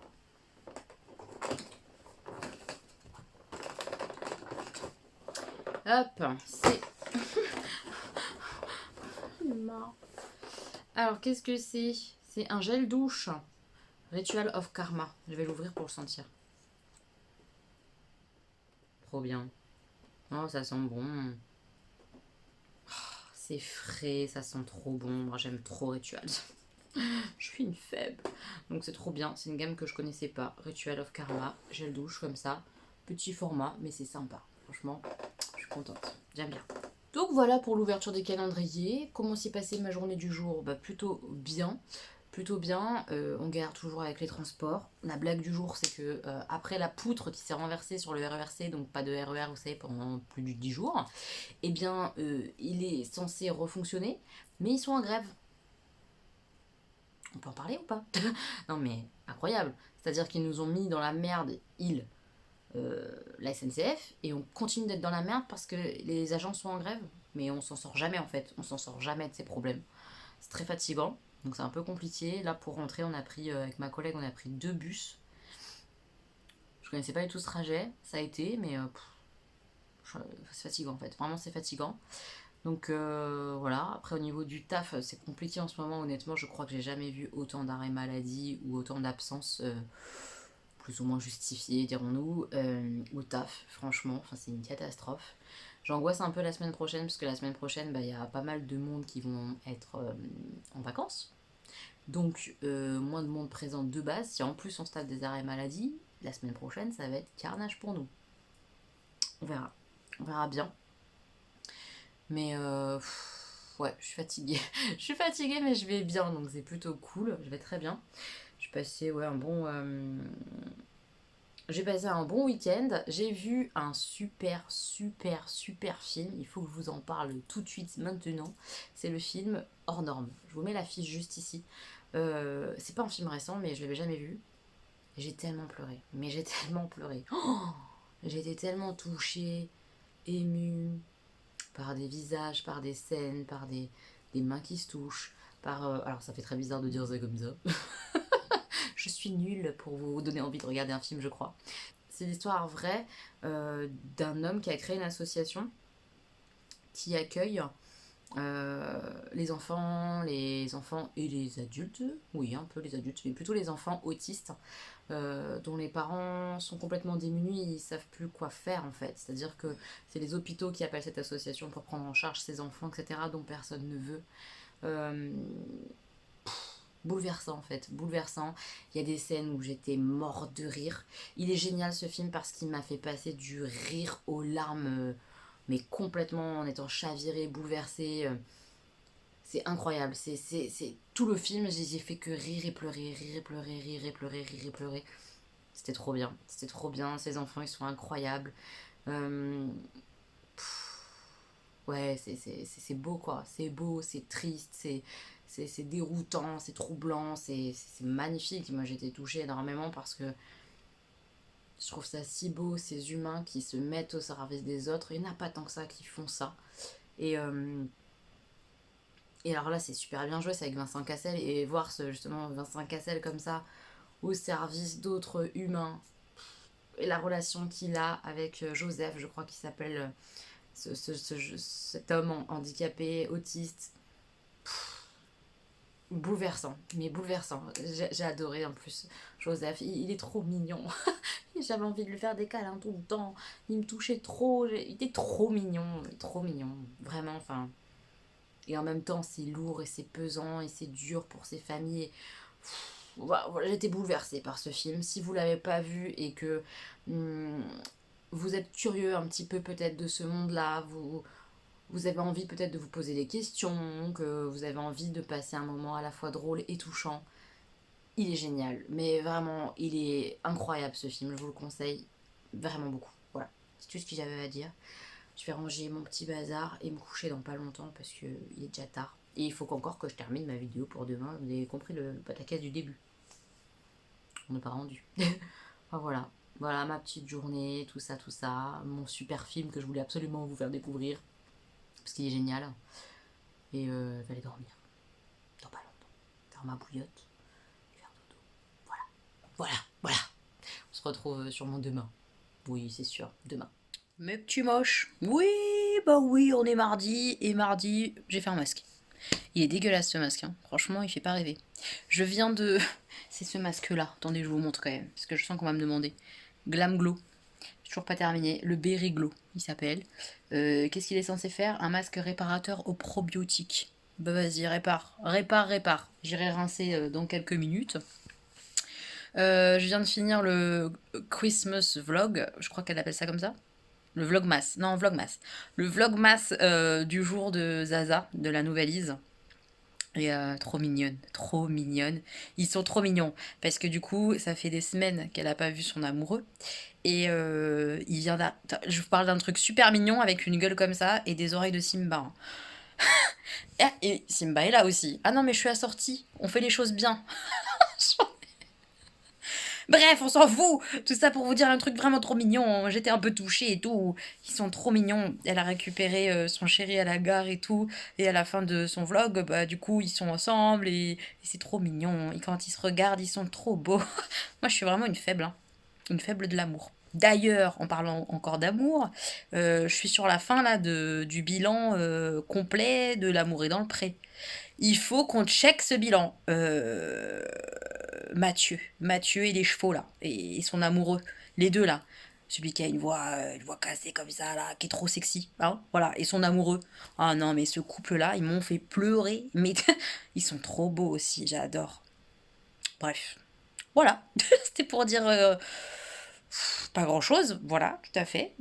Hop, c'est... Alors, qu'est-ce que c'est? C'est un gel douche. Ritual of Karma. Je vais l'ouvrir pour le sentir. Trop bien. Oh, ça sent bon. C'est frais, ça sent trop bon. Moi, j'aime trop Ritual. Je suis une faible. Donc, c'est trop bien. C'est une gamme que je connaissais pas. Ritual of Karma. Gel douche comme ça. Petit format, mais c'est sympa. Franchement, je suis contente. J'aime bien. Donc voilà pour l'ouverture des calendriers. Comment s'est passée ma journée du jour? Plutôt bien. On galère toujours avec les transports. La blague du jour, c'est que après la poutre qui s'est renversée sur le RERC, donc pas de RER, vous savez, pendant plus de 10 jours, eh bien, il est censé refonctionner, mais ils sont en grève. On peut en parler ou pas? Non mais, incroyable. C'est-à-dire qu'ils nous ont mis dans la merde, la SNCF et on continue d'être dans la merde parce que les agents sont en grève. Mais on s'en sort jamais en fait, on s'en sort jamais de ces problèmes. C'est très fatigant, donc c'est un peu compliqué. Là pour rentrer, on a pris, avec ma collègue, on a pris 2 bus. Je connaissais pas du tout ce trajet, ça a été, mais c'est fatigant en fait, vraiment c'est fatigant. Donc voilà, après au niveau du taf, c'est compliqué en ce moment, honnêtement, je crois que j'ai jamais vu autant d'arrêts maladie ou autant d'absences plus ou moins justifiées, dirons-nous, au taf, franchement, enfin c'est une catastrophe. J'angoisse un peu la semaine prochaine, parce que la semaine prochaine, il y a pas mal de monde qui vont être en vacances. Donc moins de monde présent de base. Si en plus on se tape des arrêts maladie, la semaine prochaine, ça va être carnage pour nous. On verra. On verra bien. Mais ouais, je suis fatiguée. Je suis fatiguée, mais je vais bien, donc c'est plutôt cool. Je vais très bien. J'ai passé j'ai passé un bon week-end. J'ai vu un super film. Il faut que je vous en parle tout de suite, maintenant. C'est le film Hors Norme. Je vous mets l'affiche juste ici. C'est pas un film récent, mais je l'avais jamais vu. J'ai tellement pleuré. Mais j'ai tellement pleuré. Oh, j'ai été tellement touchée, émue par des visages, par des scènes, par des mains qui se touchent. Alors ça fait très bizarre de dire ça comme ça. Je suis nulle pour vous donner envie de regarder un film, je crois. C'est l'histoire vraie d'un homme qui a créé une association qui accueille les enfants et les adultes, oui un peu les adultes, mais plutôt les enfants autistes dont les parents sont complètement démunis, ils savent plus quoi faire en fait. C'est-à-dire que c'est les hôpitaux qui appellent cette association pour prendre en charge ces enfants, etc., dont personne ne veut. Bouleversant en fait, bouleversant. Il y a des scènes où j'étais morte de rire. Il est génial ce film parce qu'il m'a fait passer du rire aux larmes, mais complètement en étant chavirée, bouleversée. C'est incroyable, c'est tout le film, j'ai fait que rire et pleurer, rire et pleurer, rire et pleurer, rire et pleurer. C'était trop bien, ces enfants ils sont incroyables. Euh, ouais, c'est beau quoi, c'est beau, c'est triste, c'est déroutant, c'est troublant, c'est magnifique. Moi j'ai été touchée énormément parce que je trouve ça si beau, ces humains qui se mettent au service des autres. Il n'y en a pas tant que ça qui font ça. Et alors là, c'est super bien joué, c'est avec Vincent Cassel. Et voir justement Vincent Cassel comme ça, au service d'autres humains, et la relation qu'il a avec Joseph, je crois qu'il s'appelle, cet homme handicapé, autiste. Bouleversant, mais bouleversant. J'ai adoré en plus Joseph, il est trop mignon. J'avais envie de lui faire des câlins tout le temps. Il me touchait trop, il était trop mignon, vraiment, enfin. Et en même temps, c'est lourd et c'est pesant et c'est dur pour ses familles. Voilà, j'étais bouleversée par ce film. Si vous l'avez pas vu et que vous êtes curieux un petit peu peut-être de ce monde-là, vous avez envie peut-être de vous poser des questions, que vous avez envie de passer un moment à la fois drôle et touchant, il est génial. Mais vraiment, il est incroyable ce film. Je vous le conseille vraiment beaucoup. Voilà, c'est tout ce que j'avais à dire. Je vais ranger mon petit bazar et me coucher dans pas longtemps parce qu'il est déjà tard. Et il faut qu'encore que je termine ma vidéo pour demain. Vous avez compris le pataquès du début. On n'a pas rendu. Enfin, voilà. Voilà ma petite journée, tout ça. Mon super film que je voulais absolument vous faire découvrir. Parce qu'il est génial. Et je vais aller dormir. Dans pas longtemps. Faire ma bouillotte. Faire dodo. Voilà. On se retrouve sûrement demain. Oui, c'est sûr, demain. Mes petits moches. Oui, on est mardi. Et mardi, j'ai fait un masque. Il est dégueulasse ce masque, hein. Franchement, il fait pas rêver. Je viens de... C'est ce masque-là. Attendez, je vous montre quand même. Parce que je sens qu'on va me demander. Glam Glow. J'ai toujours pas terminé. Le Berry Glow, il s'appelle. Qu'est-ce qu'il est censé faire? Un masque réparateur aux probiotiques. Bah vas-y, répare. J'irai rincer dans quelques minutes. Je viens de finir le Christmas vlog. Je crois qu'elle appelle ça comme ça. Le vlogmas. Non, vlogmas. Le vlogmas du jour de Zaza, de la nouvelle Ise. Et trop mignonne. Ils sont trop mignons. Parce que du coup, ça fait des semaines qu'elle n'a pas vu son amoureux. Et il vient je vous parle d'un truc super mignon avec une gueule comme ça et des oreilles de Simba. Et Simba est là aussi. Ah non, mais je suis assortie. On fait les choses bien. Bref, on s'en fout. Tout ça pour vous dire un truc vraiment trop mignon. J'étais un peu touchée et tout. Ils sont trop mignons. Elle a récupéré son chéri à la gare et tout. Et à la fin de son vlog, bah du coup, ils sont ensemble et c'est trop mignon. Et quand ils se regardent, ils sont trop beaux. Moi, je suis vraiment une faible, hein. Une faible de l'amour. D'ailleurs, en parlant encore d'amour, je suis sur la fin là du bilan complet de L'amour est dans le pré. Il faut qu'on check ce bilan. Mathieu et les chevaux là, et son amoureux, les deux là. Celui qui a une voix cassée comme ça là, qui est trop sexy, hein, voilà, et son amoureux. Ah non, mais ce couple-là, ils m'ont fait pleurer, mais ils sont trop beaux aussi, j'adore. Bref, voilà, c'était pour dire pas grand-chose, voilà, tout à fait,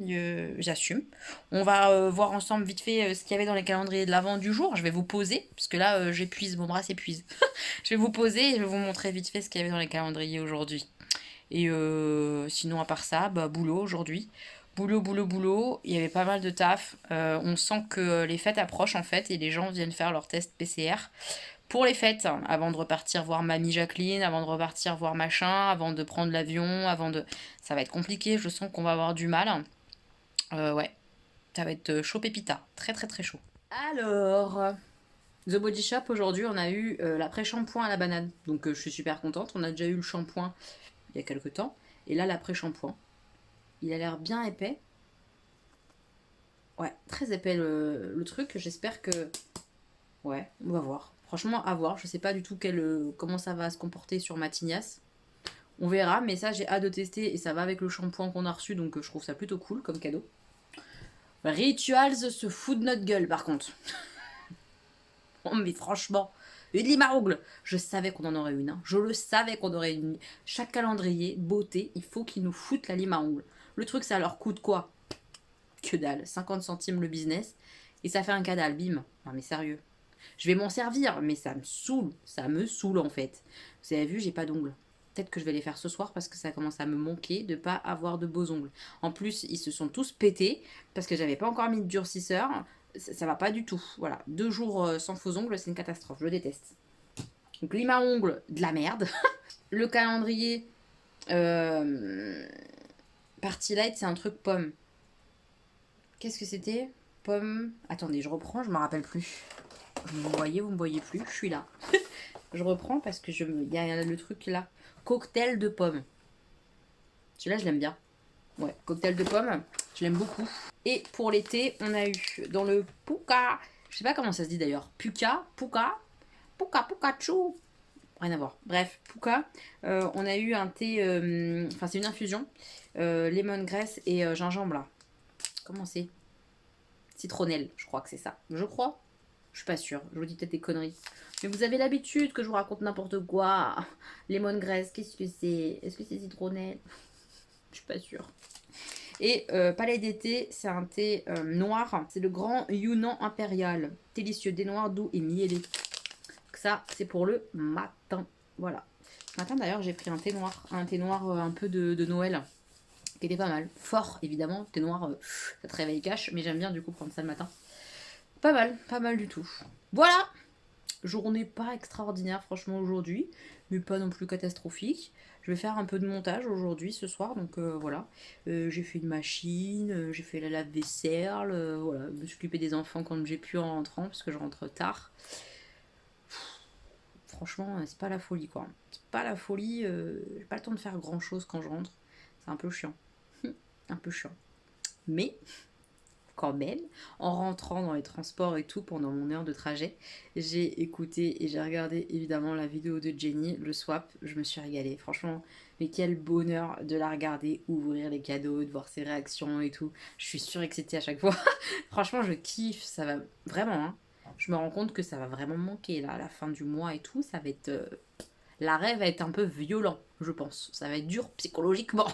j'assume. On va voir ensemble vite fait ce qu'il y avait dans les calendriers de l'avant du jour. Je vais vous poser, parce que là, j'épuise, mon bras s'épuise. Je vais vous poser et je vais vous montrer vite fait ce qu'il y avait dans les calendriers aujourd'hui. Et sinon, à part ça, bah, boulot aujourd'hui. Boulot, boulot, boulot. Il y avait pas mal de taf. On sent que les fêtes approchent en fait et les gens viennent faire leur test PCR pour les fêtes, hein, avant de repartir voir mamie Jacqueline, avant de repartir voir machin, avant de prendre l'avion, avant de... Ça va être compliqué, je sens qu'on va avoir du mal. Ouais, ça va être chaud pépita, très très très chaud. Alors, The Body Shop, aujourd'hui, on a eu l'après-shampoing à la banane. Donc je suis super contente, on a déjà eu le shampoing il y a quelques temps. Et là, l'après-shampoing, il a l'air bien épais. Ouais, très épais le truc, j'espère que... Ouais, on va voir. Franchement, à voir. Je sais pas du tout comment ça va se comporter sur ma tignasse. On verra, mais ça, j'ai hâte de tester et ça va avec le shampoing qu'on a reçu, donc je trouve ça plutôt cool comme cadeau. Rituals se fout de notre gueule, par contre. Oh, mais franchement, une lime à ongles. Je savais qu'on en aurait une. Hein. Je le savais qu'on aurait une. Chaque calendrier, beauté, il faut qu'ils nous foutent la lime à ongles. Le truc, ça leur coûte quoi? Que dalle. 50 centimes le business. Et ça fait un cadal, bim. Non, mais sérieux. Je vais m'en servir, mais ça me saoule. Ça me saoule en fait. Vous avez vu, j'ai pas d'ongles. Peut-être que je vais les faire ce soir parce que ça commence à me manquer de pas avoir de beaux ongles. En plus, ils se sont tous pétés parce que j'avais pas encore mis de durcisseur. Ça va pas du tout. Voilà, 2 jours sans faux ongles, c'est une catastrophe. Je déteste. Donc, lime à ongles, de la merde. Le calendrier Party Light, c'est un truc pomme. Qu'est-ce que c'était? Pomme. Attendez, je reprends, je me rappelle plus. Vous me voyez plus, je suis là. Je reprends parce que il y a le truc là. Cocktail de pommes. Celui-là, je l'aime bien. Ouais, cocktail de pommes, je l'aime beaucoup. Et pour l'été, on a eu dans le Puka, je sais pas comment ça se dit d'ailleurs, Puka, Chou. Rien à voir. Bref, Puka, on a eu un thé, enfin c'est une infusion, lemongrass et gingembre là. Comment c'est? Citronnelle, je crois que c'est ça. Je crois. Je suis pas sûre, je vous dis peut-être des conneries. Mais vous avez l'habitude que je vous raconte n'importe quoi. Lemongrass, qu'est-ce que c'est? Est-ce que c'est citronnelle? Je suis pas sûre. Et Palais d'été, c'est un thé noir. C'est le grand Yunnan impérial. Délicieux, thé noir, doux et mielé. Ça, c'est pour le matin. Voilà. Ce matin, d'ailleurs, j'ai pris un thé noir. Un thé noir un peu de Noël. Qui était pas mal. Fort, évidemment. Thé noir, ça te réveille cash. Mais j'aime bien, du coup, prendre ça le matin. Pas mal du tout. Voilà! Journée pas extraordinaire, franchement, aujourd'hui. Mais pas non plus catastrophique. Je vais faire un peu de montage aujourd'hui, ce soir, donc voilà. J'ai fait une machine, j'ai fait la lave-vaisselle, voilà. Je me suis occupée des enfants quand j'ai pu en rentrant, parce que je rentre tard. Franchement, c'est pas la folie, quoi. C'est pas la folie, j'ai pas le temps de faire grand-chose quand je rentre. C'est un peu chiant. Un peu chiant. Mais... quand même, en rentrant dans les transports et tout pendant mon heure de trajet, j'ai écouté et j'ai regardé évidemment la vidéo de Jenny, le swap, je me suis régalée, franchement, mais quel bonheur de la regarder, ouvrir les cadeaux, de voir ses réactions et tout, je suis surexcitée à chaque fois, franchement je kiffe, ça va vraiment, hein. Je me rends compte que ça va vraiment manquer là, à la fin du mois et tout, ça va être... l'arrêt va être un peu violent, je pense. Ça va être dur psychologiquement.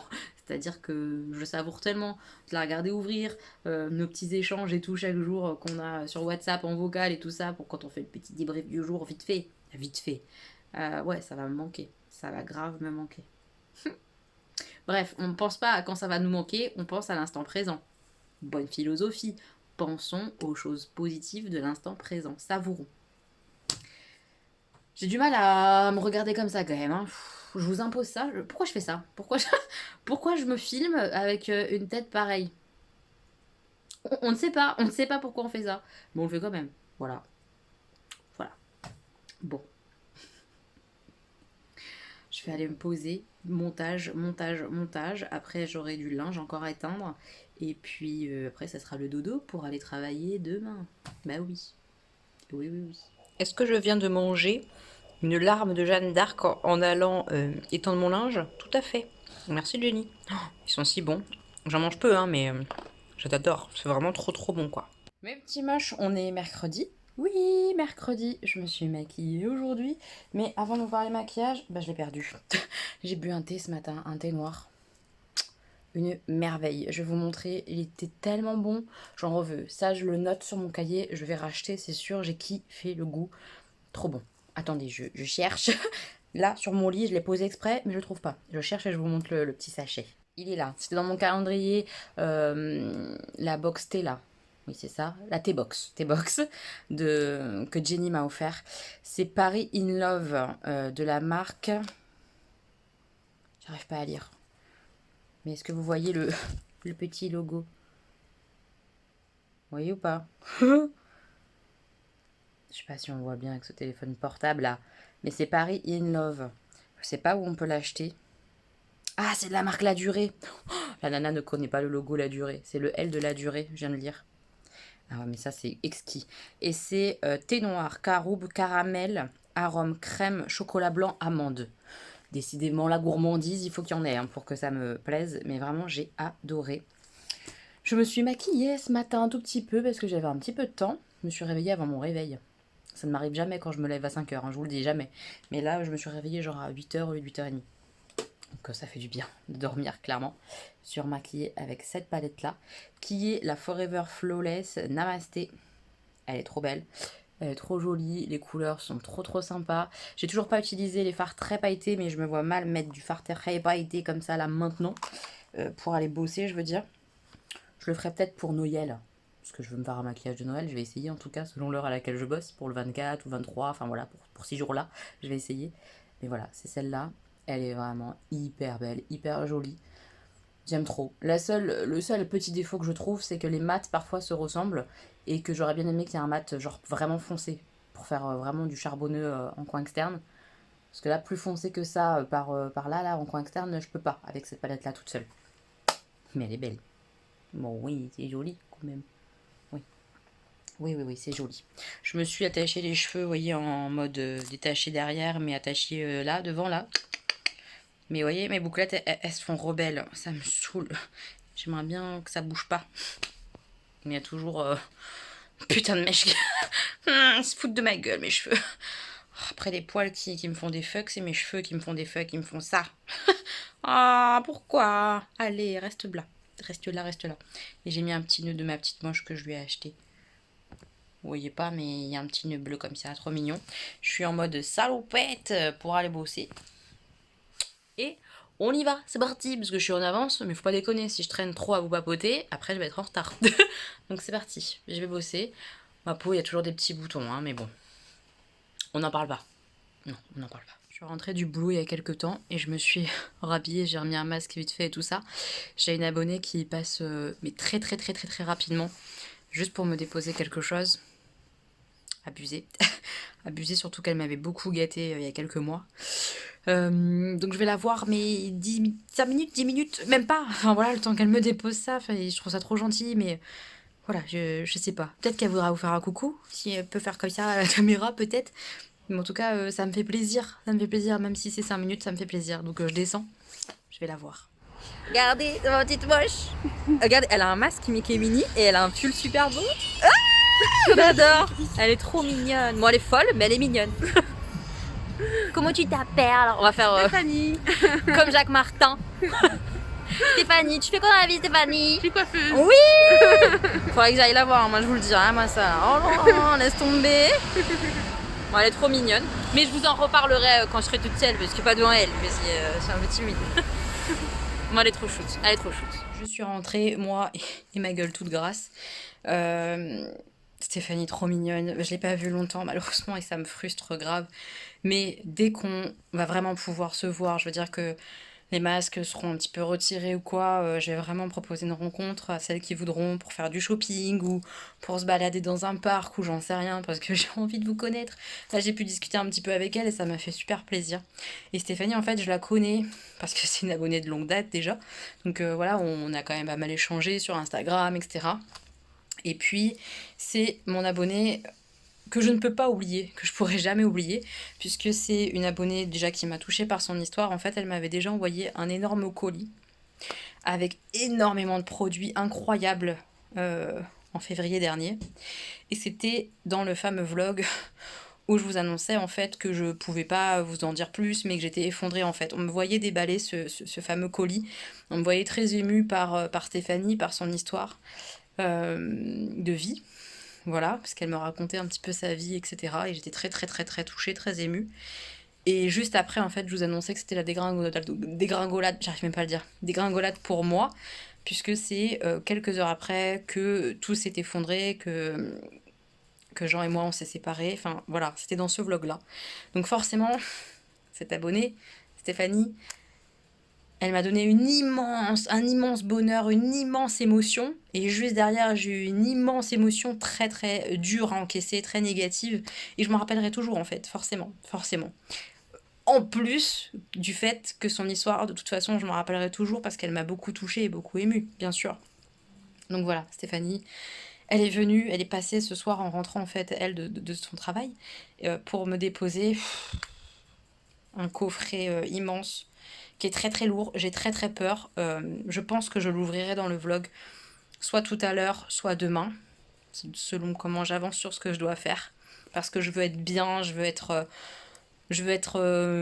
C'est-à-dire que je savoure tellement de la regarder ouvrir, nos petits échanges et tout chaque jour qu'on a sur WhatsApp en vocal et tout ça, pour quand on fait le petit débrief du jour, vite fait. Vite fait. Ouais, ça va me manquer. Ça va grave me manquer. Bref, on ne pense pas à quand ça va nous manquer, on pense à l'instant présent. Bonne philosophie. Pensons aux choses positives de l'instant présent. Savourons. J'ai du mal à me regarder comme ça quand même. Hein. je vous impose ça. Pourquoi je fais ça? Pourquoi je me filme avec une tête pareille? On ne sait pas. On ne sait pas pourquoi on fait ça. Mais on le fait quand même. Voilà. Voilà. Bon. Je vais aller me poser. Montage. Après, j'aurai du linge encore à éteindre. Et puis, après, ça sera le dodo pour aller travailler demain. Bah oui. Oui. Est-ce que je viens de manger une larme de Jeanne d'Arc en allant étendre mon linge? Tout à fait. Merci Jenny. Oh, ils sont si bons. J'en mange peu, hein, mais je t'adore. C'est vraiment trop bon, quoi. Mes petits moches, on est mercredi. Oui, mercredi. Je me suis maquillée aujourd'hui. Mais avant de vous parler maquillage, bah, je l'ai perdu. J'ai bu un thé ce matin, un thé noir. Une merveille. Je vais vous montrer, il était tellement bon. J'en reveux. Ça, je le note sur mon cahier. Je vais racheter, c'est sûr. J'ai kiffé le goût. Trop bon. Attendez, je cherche. Là, sur mon lit, je l'ai posé exprès, mais je le trouve pas. Je cherche et je vous montre le petit sachet. Il est là. C'était dans mon calendrier. La box thé, là. Oui, c'est ça. La T-Box. T-Box que Jenny m'a offert. C'est Paris in Love de la marque... J'arrive pas à lire. Mais est-ce que vous voyez le petit logo? Vous voyez ou pas? Je sais pas si on le voit bien avec ce téléphone portable là. Mais c'est Paris in Love. Je sais pas où on peut l'acheter. Ah, c'est de la marque La Durée. Oh, la nana ne connaît pas le logo La Durée. C'est le L de La Durée, je viens de lire. Ah ouais, mais ça c'est exquis. Et c'est thé noir, caroube, caramel, arôme, crème, chocolat blanc, amande. Décidément, la gourmandise, il faut qu'il y en ait pour que ça me plaise. Mais vraiment, j'ai adoré. Je me suis maquillée ce matin un tout petit peu parce que j'avais un petit peu de temps. Je me suis réveillée avant mon réveil. Ça ne m'arrive jamais quand je me lève à 5h, je vous le dis jamais. Mais là, je me suis réveillée genre à 8h ou 8h30. Donc ça fait du bien de dormir, clairement. Je suis remaquillée avec cette palette-là, qui est la Forever Flawless Namasté. Elle est trop belle. Elle est trop jolie, les couleurs sont trop sympas. J'ai toujours pas utilisé les fards très pailletés, mais je me vois mal mettre du fard très pailleté comme ça là maintenant. Pour aller bosser, je veux dire. Je le ferai peut-être pour Noël. Parce que je veux me faire un maquillage de Noël. Je vais essayer en tout cas, selon l'heure à laquelle je bosse. Pour le 24 ou 23, enfin voilà, pour ces jours-là. Je vais essayer. Mais voilà, c'est celle-là. Elle est vraiment hyper belle, hyper jolie. J'aime trop. Le seul petit défaut que je trouve, c'est que les mats parfois se ressemblent et que j'aurais bien aimé qu'il y ait un mat genre vraiment foncé pour faire vraiment du charbonneux en coin externe. Parce que là, plus foncé que ça par là, en coin externe, je peux pas avec cette palette-là toute seule. Mais elle est belle. Bon, oui, c'est joli quand même. Oui, c'est joli. Je me suis attaché les cheveux, vous voyez, en mode détaché derrière, mais attaché là, devant, là. Mais vous voyez, mes bouclettes, elles se font rebelles. Ça me saoule. J'aimerais bien que ça bouge pas. Mais il y a toujours... putain de mèche qui se foutent de ma gueule, mes cheveux. Après, les poils qui me font des fucks, c'est mes cheveux qui me font des fucks, qui me font ça. Ah, pourquoi? Allez, reste là. Reste là. Et j'ai mis un petit nœud de ma petite manche que je lui ai acheté. Vous voyez pas, mais il y a un petit nœud bleu comme ça, trop mignon. Je suis en mode salopette pour aller bosser. Et on y va, c'est parti, parce que je suis en avance, mais faut pas déconner, si je traîne trop à vous papoter, après je vais être en retard. Donc c'est parti, je vais bosser. Ma peau, il y a toujours des petits boutons, mais bon, on n'en parle pas. Non, on n'en parle pas. Je suis rentrée du boulot il y a quelques temps et je me suis rhabillée, j'ai remis un masque vite fait et tout ça. J'ai une abonnée qui passe mais très rapidement, juste pour me déposer quelque chose. Abusée. Abusée, surtout qu'elle m'avait beaucoup gâtée il y a quelques mois. Donc je vais la voir, mais 5 minutes, 10 minutes, même pas. Enfin voilà, le temps qu'elle me dépose ça, je trouve ça trop gentil, mais voilà, je sais pas. Peut-être qu'elle voudra vous faire un coucou, si elle peut faire comme ça à la caméra, peut-être. Mais en tout cas, ça me fait plaisir. Ça me fait plaisir, même si c'est 5 minutes, ça me fait plaisir. Donc je descends, je vais la voir. Regardez, ma petite moche. Regardez, elle a un masque Mickey Mini et elle a un pull super beau. Ah, j'adore. Elle est trop mignonne. Bon, elle est folle, mais elle est mignonne. Comment tu t'appelles? Alors, on va faire Stéphanie. comme Jacques Martin. Stéphanie, tu fais quoi dans la vie, Stéphanie? Je suis coiffeuse. Oui. Faudrait que j'aille la voir, moi je vous le dis, moi ça. Oh non, laisse tomber. Bon, elle est trop mignonne. Mais je vous en reparlerai quand je serai toute seule, parce que pas devant elle, parce que je suis un peu timide. Bon, elle est trop chouette, Je suis rentrée, moi et ma gueule toute grasse. Stéphanie, trop mignonne. Je l'ai pas vue longtemps, malheureusement, et ça me frustre grave. Mais dès qu'on va vraiment pouvoir se voir, je veux dire que les masques seront un petit peu retirés ou quoi, je vais vraiment proposer une rencontre à celles qui voudront pour faire du shopping ou pour se balader dans un parc ou j'en sais rien parce que j'ai envie de vous connaître. Là, j'ai pu discuter un petit peu avec elle et ça m'a fait super plaisir. Et Stéphanie, en fait, je la connais parce que c'est une abonnée de longue date déjà. Donc voilà, on a quand même pas mal échangé sur Instagram, etc. Et puis, c'est mon abonnée que je ne peux pas oublier, que je pourrais jamais oublier, puisque c'est une abonnée déjà qui m'a touchée par son histoire. En fait, elle m'avait déjà envoyé un énorme colis avec énormément de produits incroyables en février dernier. Et c'était dans le fameux vlog où je vous annonçais en fait que je pouvais pas vous en dire plus, mais que j'étais effondrée en fait. On me voyait déballer ce fameux colis. On me voyait très émue par Stéphanie, par son histoire de vie. Voilà, parce qu'elle me racontait un petit peu sa vie, etc. Et j'étais très très très très touchée, très émue. Et juste après, en fait, je vous annonçais que c'était la dégringolade, j'arrive même pas à le dire, dégringolade pour moi, puisque c'est quelques heures après que tout s'est effondré, que Jean et moi on s'est séparés. Enfin voilà, c'était dans ce vlog-là. Donc forcément, cette abonnée, Stéphanie, elle m'a donné un immense bonheur, une immense émotion. Et juste derrière, j'ai eu une immense émotion très très dure à encaisser, très négative. Et je m'en rappellerai toujours en fait, forcément, forcément. En plus du fait que son histoire, de toute façon, je m'en rappellerai toujours parce qu'elle m'a beaucoup touchée et beaucoup émue, bien sûr. Donc voilà, Stéphanie, elle est venue, elle est passée ce soir en rentrant en fait, elle, de son travail, pour me déposer un coffret immense qui est très très lourd. J'ai très très peur. Je pense que je l'ouvrirai dans le vlog, soit tout à l'heure, soit demain, selon comment j'avance sur ce que je dois faire. Parce que je veux être bien, je veux être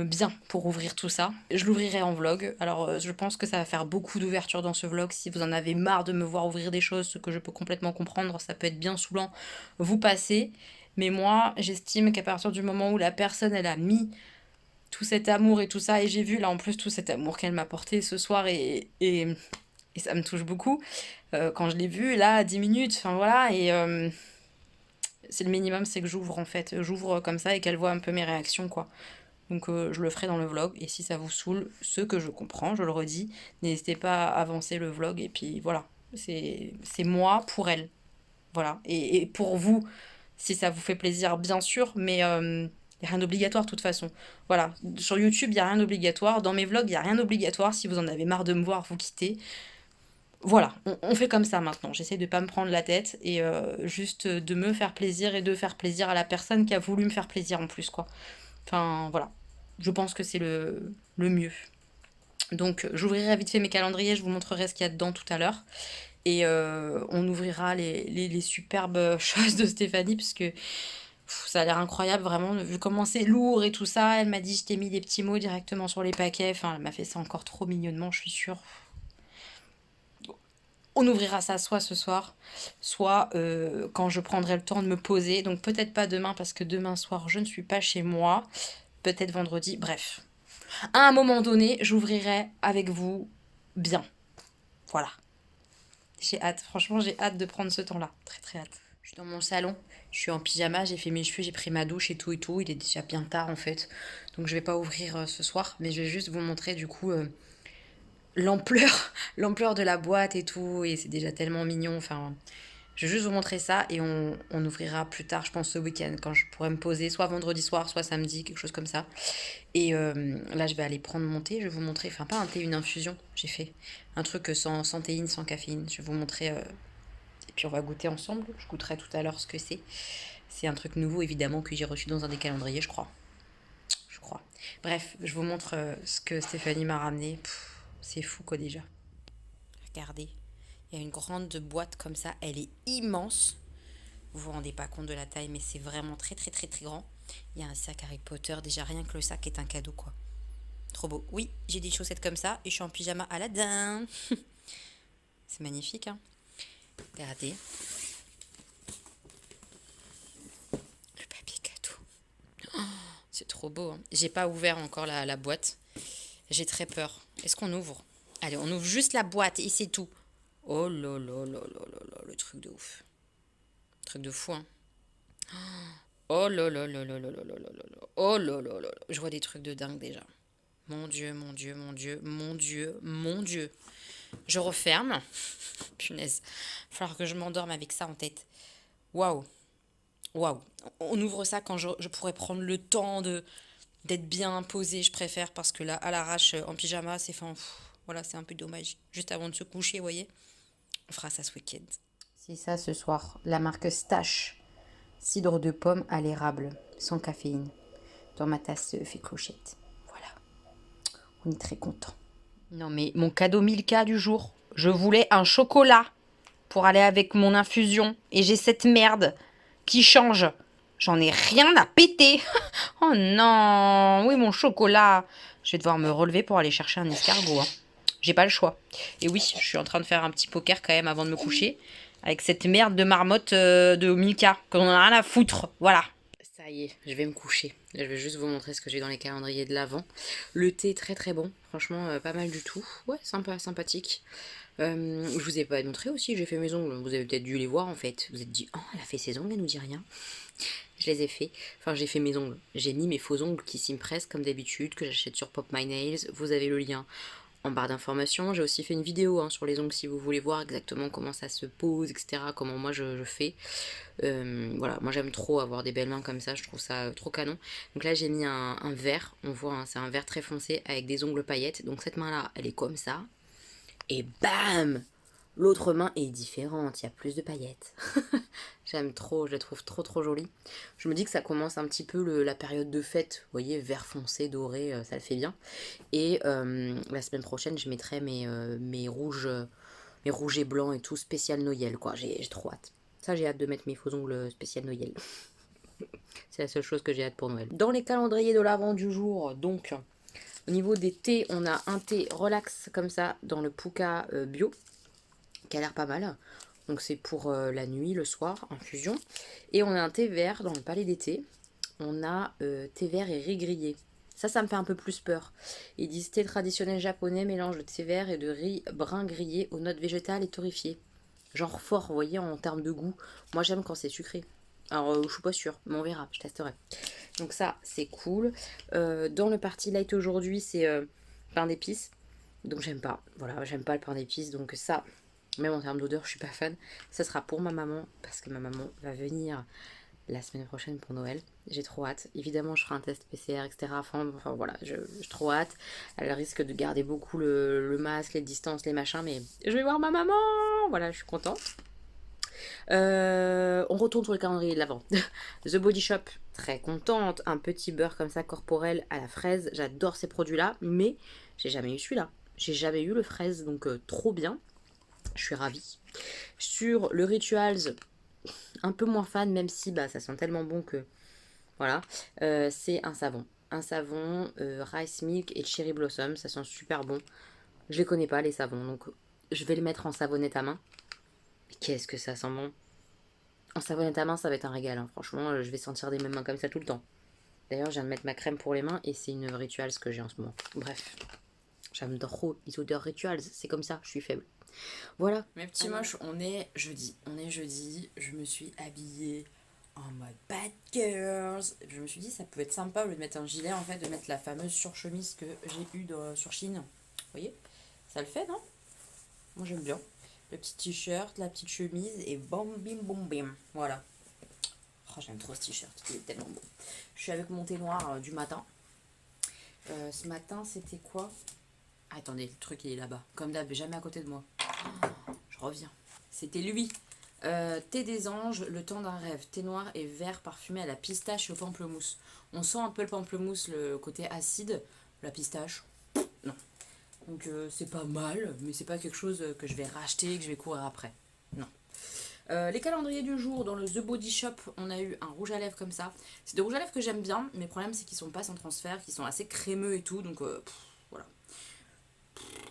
bien pour ouvrir tout ça. Je l'ouvrirai en vlog. Alors je pense que ça va faire beaucoup d'ouverture dans ce vlog. Si vous en avez marre de me voir ouvrir des choses, ce que je peux complètement comprendre, ça peut être bien saoulant, vous passez. Mais moi, j'estime qu'à partir du moment où la personne, elle a mis tout cet amour et tout ça, et j'ai vu là en plus tout cet amour qu'elle m'a porté ce soir, et ça me touche beaucoup. Quand je l'ai vue, là, à 10 minutes, enfin voilà, et c'est le minimum, c'est que j'ouvre en fait. J'ouvre comme ça et qu'elle voit un peu mes réactions, quoi. Donc je le ferai dans le vlog. Et si ça vous saoule, ce que je comprends, je le redis, n'hésitez pas à avancer le vlog. Et puis voilà, c'est moi pour elle. Voilà. Et pour vous, si ça vous fait plaisir, bien sûr, mais il n'y a rien d'obligatoire de toute façon. Voilà, sur YouTube, il n'y a rien d'obligatoire. Dans mes vlogs, il n'y a rien d'obligatoire. Si vous en avez marre de me voir, vous quittez. Voilà, on fait comme ça maintenant. J'essaie de pas me prendre la tête et juste de me faire plaisir et de faire plaisir à la personne qui a voulu me faire plaisir en plus, quoi. Enfin, voilà. Je pense que c'est le mieux. Donc, j'ouvrirai vite fait mes calendriers, je vous montrerai ce qu'il y a dedans tout à l'heure. Et on ouvrira les superbes choses de Stéphanie, parce que ça a l'air incroyable, vraiment, vu comment c'est lourd et tout ça. Elle m'a dit, je t'ai mis des petits mots directement sur les paquets. Enfin, elle m'a fait ça encore trop mignonnement, je suis sûre. On ouvrira ça soit ce soir, soit quand je prendrai le temps de me poser. Donc peut-être pas demain, parce que demain soir, je ne suis pas chez moi. Peut-être vendredi, bref. À un moment donné, j'ouvrirai avec vous bien. Voilà. J'ai hâte, franchement, j'ai hâte de prendre ce temps-là. Très très hâte. Je suis dans mon salon, je suis en pyjama, j'ai fait mes cheveux, j'ai pris ma douche et tout et tout. Il est déjà bien tard en fait. Donc je vais pas ouvrir ce soir, mais je vais juste vous montrer du coup l'ampleur, l'ampleur de la boîte et tout. Et c'est déjà tellement mignon. Enfin, je vais juste vous montrer ça et on ouvrira plus tard, je pense ce week-end, quand je pourrai me poser, soit vendredi soir, soit samedi, quelque chose comme ça. Et là, je vais aller prendre mon thé, je vais vous montrer, enfin pas un thé, une infusion, j'ai fait un truc sans théine, sans caféine. Je vais vous montrer, et puis on va goûter ensemble. Je goûterai tout à l'heure ce que c'est. C'est un truc nouveau, évidemment, que j'ai reçu dans un des calendriers, je crois. Je crois. Bref, je vous montre ce que Stéphanie m'a ramené. C'est fou, quoi, déjà. Regardez. Il y a une grande boîte comme ça, elle est immense. Vous vous rendez pas compte de la taille, mais c'est vraiment très très très très grand. Il y a un sac Harry Potter, déjà rien que le sac est un cadeau, quoi. Trop beau. Oui, j'ai des chaussettes comme ça et je suis en pyjama Aladdin. C'est magnifique, hein. Regardez. Le papier cadeau. Oh, c'est trop beau, hein. J'ai pas ouvert encore la boîte. J'ai très peur. Est-ce qu'on ouvre? Allez, on ouvre juste la boîte et c'est tout. Oh là là là là là là, le truc de ouf. Truc de fou, hein. Oh là là là là là là là là là là. Oh là là là là. Je vois des trucs de dingue déjà. Mon Dieu, mon Dieu, mon Dieu, mon Dieu, mon Dieu. Je referme. Punaise. Il va falloir que je m'endorme avec ça en tête. Waouh. Waouh. On ouvre ça quand je pourrais prendre le temps d'être bien posé, je préfère, parce que là, à l'arrache, en pyjama, c'est fin. Voilà, c'est un peu dommage. Juste avant de se coucher, vous voyez. On fera ça ce week-end. C'est ça ce soir. La marque Stash. Cidre de pomme à l'érable, sans caféine. Dans ma tasse fait clochette. Voilà. On est très content. Non mais mon cadeau Milka du jour. Je voulais un chocolat pour aller avec mon infusion. Et j'ai cette merde qui change. J'en ai rien à péter. Oh non. Oui, mon chocolat. Je vais devoir me relever pour aller chercher un escargot. Hein. J'ai pas le choix. Et oui, je suis en train de faire un petit poker quand même avant de me coucher. Avec cette merde de marmotte de Milka. Qu'on en a rien à foutre. Voilà. Ça y est, je vais me coucher. Je vais juste vous montrer ce que j'ai dans les calendriers de l'Avent. Le thé très très bon. Franchement, pas mal du tout. Ouais, sympa, sympathique. Je vous ai pas montré aussi, j'ai fait mes ongles. Vous avez peut-être dû les voir en fait. Vous êtes dit, oh, elle a fait ses ongles, elle nous dit rien. Je les ai fait. Enfin, j'ai fait mes ongles. J'ai mis mes faux ongles qui s'impressent comme d'habitude, que j'achète sur Pop My Nails. Vous avez le lien en barre d'informations. J'ai aussi fait une vidéo sur les ongles si vous voulez voir exactement comment ça se pose, etc. Comment moi je fais. Voilà, moi j'aime trop avoir des belles mains comme ça, je trouve ça trop canon. Donc là j'ai mis un vert, on voit, c'est un vert très foncé avec des ongles paillettes. Donc cette main là, elle est comme ça. Et bam! L'autre main est différente, il y a plus de paillettes. J'aime trop, je la trouve trop trop jolie. Je me dis que ça commence un petit peu la période de fête, vous voyez, vert foncé, doré, ça le fait bien. Et la semaine prochaine, je mettrai mes rouges et blancs et tout, spécial Noël, quoi. J'ai trop hâte. Ça, j'ai hâte de mettre mes faux ongles spécial Noël. C'est la seule chose que j'ai hâte pour Noël. Dans les calendriers de l'Avent du jour, donc, au niveau des thés, on a un thé relax comme ça, dans le Pooka bio, qui a l'air pas mal. Donc c'est pour la nuit, le soir, infusion. Et on a un thé vert dans le palais d'été. On a thé vert et riz grillé. Ça me fait un peu plus peur. Ils disent thé traditionnel japonais, mélange de thé vert et de riz brun grillé aux notes végétales et torréfiées. Genre fort, vous voyez, en termes de goût. Moi j'aime quand c'est sucré. Alors je suis pas sûre, mais on verra, je testerai. Donc ça, c'est cool. Dans le party light aujourd'hui, c'est pain d'épices. Donc j'aime pas. Voilà, j'aime pas le pain d'épices. Donc ça, même en termes d'odeur, je suis pas fan. Ça sera pour ma maman, parce que ma maman va venir la semaine prochaine pour Noël. J'ai trop hâte. Évidemment, je ferai un test PCR, etc. Enfin voilà, j'ai trop hâte. Elle risque de garder beaucoup le masque, les distances, les machins, mais je vais voir ma maman. Voilà, je suis contente. On retourne sur le calendrier de l'Avent. The Body Shop, très contente. Un petit beurre comme ça corporel à la fraise. J'adore ces produits-là, mais j'ai jamais eu celui-là. J'ai jamais eu le fraise, donc trop bien. Je suis ravie. Sur le Rituals, un peu moins fan, même si ça sent tellement bon que... Voilà. C'est un savon. Un savon Rice Milk et Cherry Blossom. Ça sent super bon. Je les connais pas, les savons. Donc, je vais les mettre en savonnette à main. Mais qu'est-ce que ça sent bon. En savonnette à main, ça va être un régal. Hein. Franchement, je vais sentir des mêmes mains comme ça tout le temps. D'ailleurs, je viens de mettre ma crème pour les mains et c'est une Rituals que j'ai en ce moment. Bref. J'aime trop les odeurs Rituals. C'est comme ça, je suis faible. Voilà. Mes petits moches, on est jeudi. Je me suis habillée en mode bad girls. Je me suis dit, ça peut être sympa au lieu de mettre un gilet, en fait, de mettre la fameuse surchemise que j'ai eue sur Chine. Vous voyez? Ça le fait, non? Moi, j'aime bien. Le petit t-shirt, la petite chemise et bam, bim, boum, bim. Voilà. Oh, j'aime trop ce t-shirt. Il est tellement beau. Je suis avec mon thé noir du matin. Ce matin, c'était quoi? Attendez, le truc il est là-bas. Comme d'hab, jamais à côté de moi. Je reviens. C'était lui. Thé des anges, le temps d'un rêve. Thé noir et vert parfumé à la pistache et au pamplemousse. On sent un peu le pamplemousse, le côté acide. La pistache, non. Donc c'est pas mal, mais c'est pas quelque chose que je vais racheter et que je vais courir après. Non. Les calendriers du jour, dans le The Body Shop, on a eu un rouge à lèvres comme ça. C'est des rouges à lèvres que j'aime bien, mais le problème c'est qu'ils sont pas sans transfert, qu'ils sont assez crémeux et tout, donc voilà.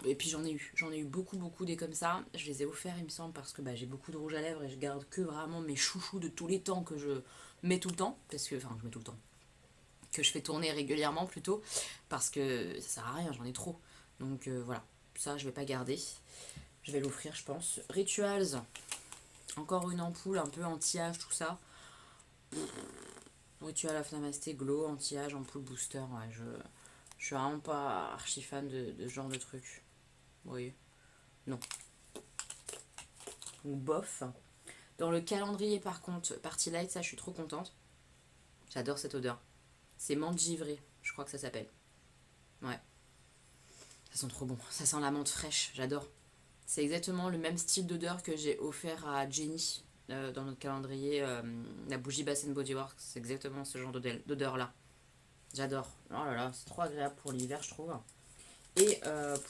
Et puis j'en ai eu beaucoup des comme ça. Je les ai offerts il me semble parce que j'ai beaucoup de rouge à lèvres et je garde que vraiment mes chouchous de tous les temps que je mets tout le temps. Parce que, enfin je mets tout le temps. Que je fais tourner régulièrement plutôt. Parce que ça sert à rien, j'en ai trop. Donc voilà, ça je vais pas garder. Je vais l'offrir je pense. Rituals, Encore une ampoule un peu anti-âge, tout ça. Rituel After Namasté, glow, anti-âge, ampoule booster. Ouais, je suis vraiment pas archi fan de ce genre de truc. Oui. Non. Ou bof. Dans le calendrier, par contre, Party Light, ça, je suis trop contente. J'adore cette odeur. C'est menthe givrée, je crois que ça s'appelle. Ouais. Ça sent trop bon. Ça sent la menthe fraîche, j'adore. C'est exactement le même style d'odeur que j'ai offert à Jenny dans notre calendrier, la bougie Bath Body Works. C'est exactement ce genre d'odeur-là. J'adore. Oh là là, c'est trop agréable pour l'hiver, je trouve. Et